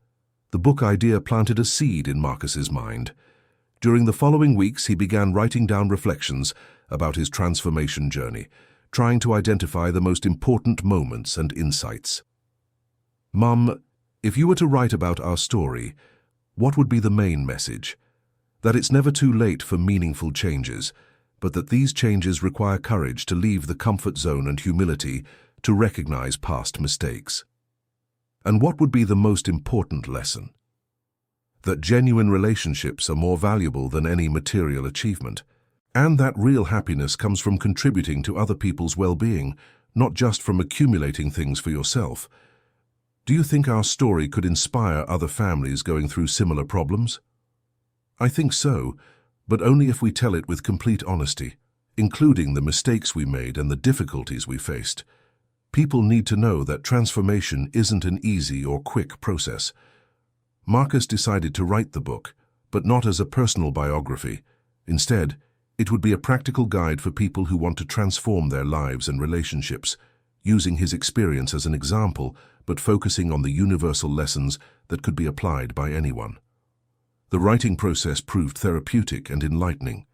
The book idea planted a seed in Marcus's mind. During the following weeks, he began writing down reflections about his transformation journey, trying to identify the most important moments and insights. "Mum, if you were to write about our story, what would be the main message? That it's never too late for meaningful changes, but that these changes require courage to leave the comfort zone and humility to recognize past mistakes. And what would be the most important lesson? That genuine relationships are more valuable than any material achievement, and that real happiness comes from contributing to other people's well-being, not just from accumulating things for yourself. Do you think our story could inspire other families going through similar problems? I think so, but only if we tell it with complete honesty, including the mistakes we made and the difficulties we faced. People need to know that transformation isn't an easy or quick process. Marcus decided to write the book, but not as a personal biography. Instead, it would be a practical guide for people who want to transform their lives and relationships, using his experience as an example, but focusing on the universal lessons that could be applied by anyone. The writing process proved therapeutic and enlightening.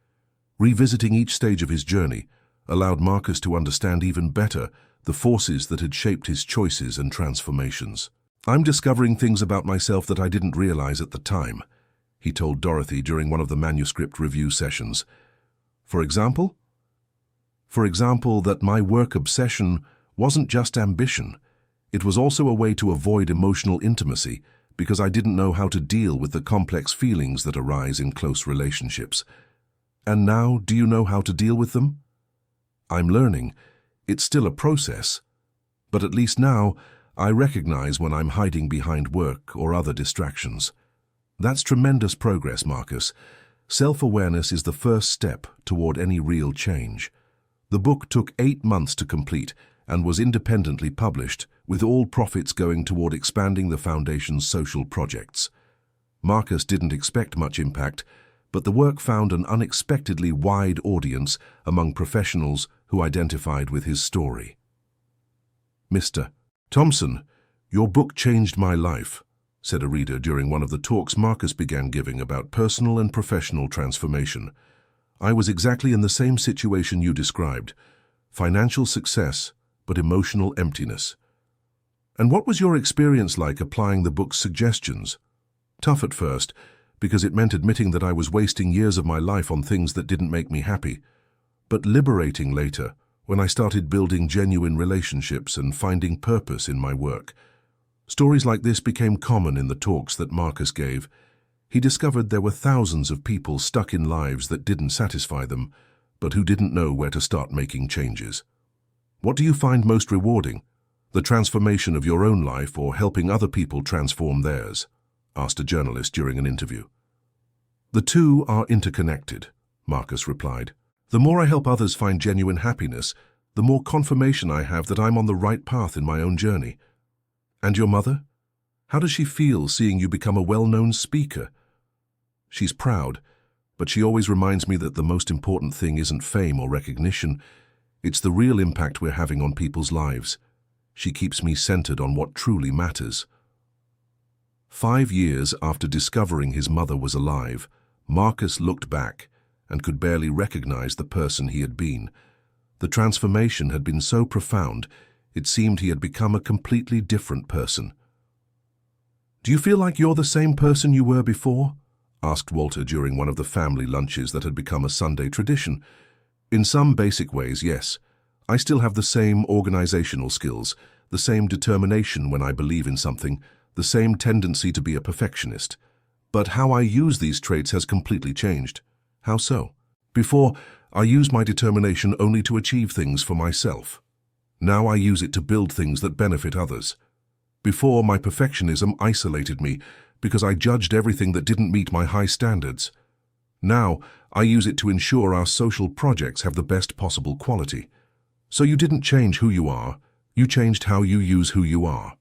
Revisiting each stage of his journey allowed Marcus to understand even better the forces that had shaped his choices and transformations. "I'm discovering things about myself that I didn't realize at the time," he told Dorothy during one of the manuscript review sessions. For example, that my work obsession wasn't just ambition. It was also a way to avoid emotional intimacy because I didn't know how to deal with the complex feelings that arise in close relationships. And now, do you know how to deal with them? I'm learning. It's still a process. But at least now, I recognize when I'm hiding behind work or other distractions. That's tremendous progress, Marcus. Self-awareness is the first step toward any real change. The book took 8 months to complete and was independently published, with all profits going toward expanding the Foundation's social projects. Marcus didn't expect much impact, but the work found an unexpectedly wide audience among professionals who identified with his story. "Mr. Thompson, your book changed my life," said a reader during one of the talks Marcus began giving about personal and professional transformation. "I was exactly in the same situation you described. Financial success, but emotional emptiness." "And what was your experience like applying the book's suggestions?" "Tough at first, because it meant admitting that I was wasting years of my life on things that didn't make me happy. But liberating later, when I started building genuine relationships and finding purpose in my work." Stories like this became common in the talks that Marcus gave. He discovered there were thousands of people stuck in lives that didn't satisfy them, but who didn't know where to start making changes. "What do you find most rewarding? The transformation of your own life or helping other people transform theirs?" asked a journalist during an interview. "The two are interconnected," Marcus replied. "The more I help others find genuine happiness, the more confirmation I have that I'm on the right path in my own journey." "And your mother? How does she feel seeing you become a well-known speaker?" "She's proud, but she always reminds me that the most important thing isn't fame or recognition. It's the real impact we're having on people's lives. She keeps me centered on what truly matters." 5 years after discovering his mother was alive, Marcus looked back and could barely recognize the person he had been. The transformation had been so profound, it seemed he had become a completely different person. "Do you feel like you're the same person you were before?" asked Walter during one of the family lunches that had become a Sunday tradition. "In some basic ways, yes. I still have the same organizational skills, the same determination when I believe in something, the same tendency to be a perfectionist. But how I use these traits has completely changed." "How so?" "Before, I used my determination only to achieve things for myself. Now I use it to build things that benefit others. Before, my perfectionism isolated me because I judged everything that didn't meet my high standards. Now, I use it to ensure our social projects have the best possible quality." "So you didn't change who you are, you changed how you use who you are."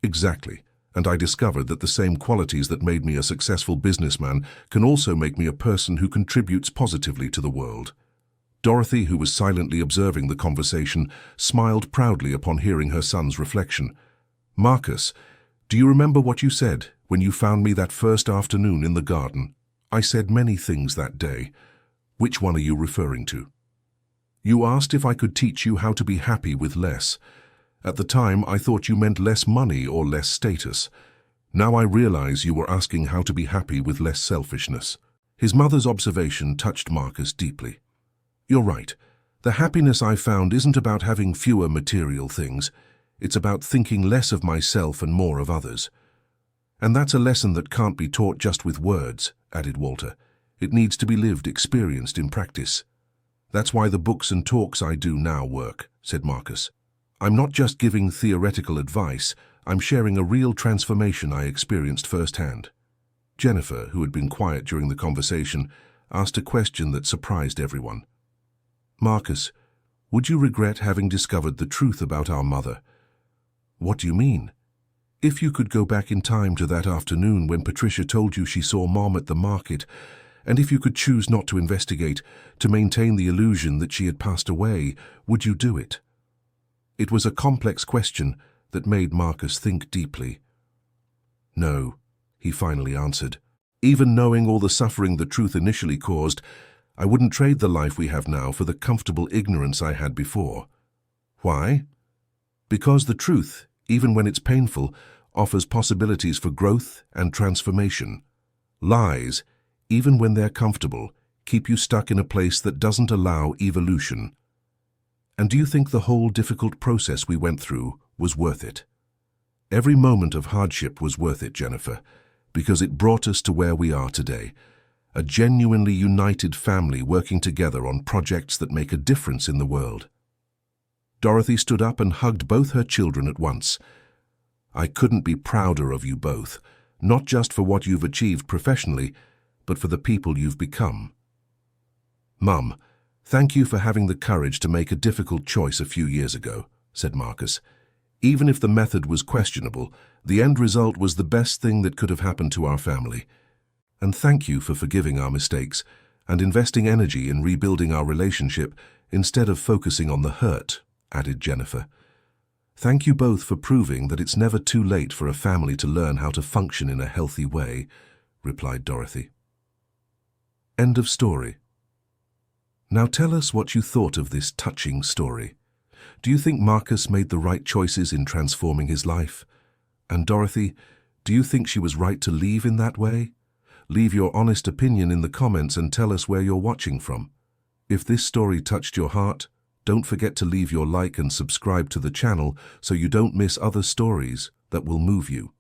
"Exactly. And I discovered that the same qualities that made me a successful businessman can also make me a person who contributes positively to the world." Dorothy, who was silently observing the conversation, smiled proudly upon hearing her son's reflection. "Marcus, do you remember what you said when you found me that first afternoon in the garden?" "I said many things that day." "Which one are you referring to?" "You asked if I could teach you how to be happy with less. At the time, I thought you meant less money or less status. Now I realize you were asking how to be happy with less selfishness." His mother's observation touched Marcus deeply. "You're right. The happiness I found isn't about having fewer material things. It's about thinking less of myself and more of others." "And that's a lesson that can't be taught just with words," added Walter. "It needs to be lived, experienced in practice." "That's why the books and talks I do now work," said Marcus. I'm not just giving theoretical advice, I'm sharing a real transformation I experienced firsthand. Jennifer, who had been quiet during the conversation, asked a question that surprised everyone. Marcus, would you regret having discovered the truth about our mother? What do you mean? If you could go back in time to that afternoon when Patricia told you she saw Mom at the market, and if you could choose not to investigate, to maintain the illusion that she had passed away, would you do it? It was a complex question that made Marcus think deeply. No, he finally answered. Even knowing all the suffering the truth initially caused, I wouldn't trade the life we have now for the comfortable ignorance I had before. Why? Because the truth, even when it's painful, offers possibilities for growth and transformation. Lies, even when they're comfortable, keep you stuck in a place that doesn't allow evolution. And do you think the whole difficult process we went through was worth it? Every moment of hardship was worth it, Jennifer, because it brought us to where we are today, a genuinely united family working together on projects that make a difference in the world. Dorothy stood up and hugged both her children at once. I couldn't be prouder of you both, not just for what you've achieved professionally, but for the people you've become. Mum, thank you for having the courage to make a difficult choice a few years ago, said Marcus. Even if the method was questionable, the end result was the best thing that could have happened to our family. And thank you for forgiving our mistakes and investing energy in rebuilding our relationship instead of focusing on the hurt, added Jennifer. Thank you both for proving that it's never too late for a family to learn how to function in a healthy way, replied Dorothy. End of story. Now tell us what you thought of this touching story. Do you think Marcus made the right choices in transforming his life? And Dorothy, do you think she was right to leave in that way? Leave your honest opinion in the comments and tell us where you're watching from. If this story touched your heart, don't forget to leave your like and subscribe to the channel so you don't miss other stories that will move you.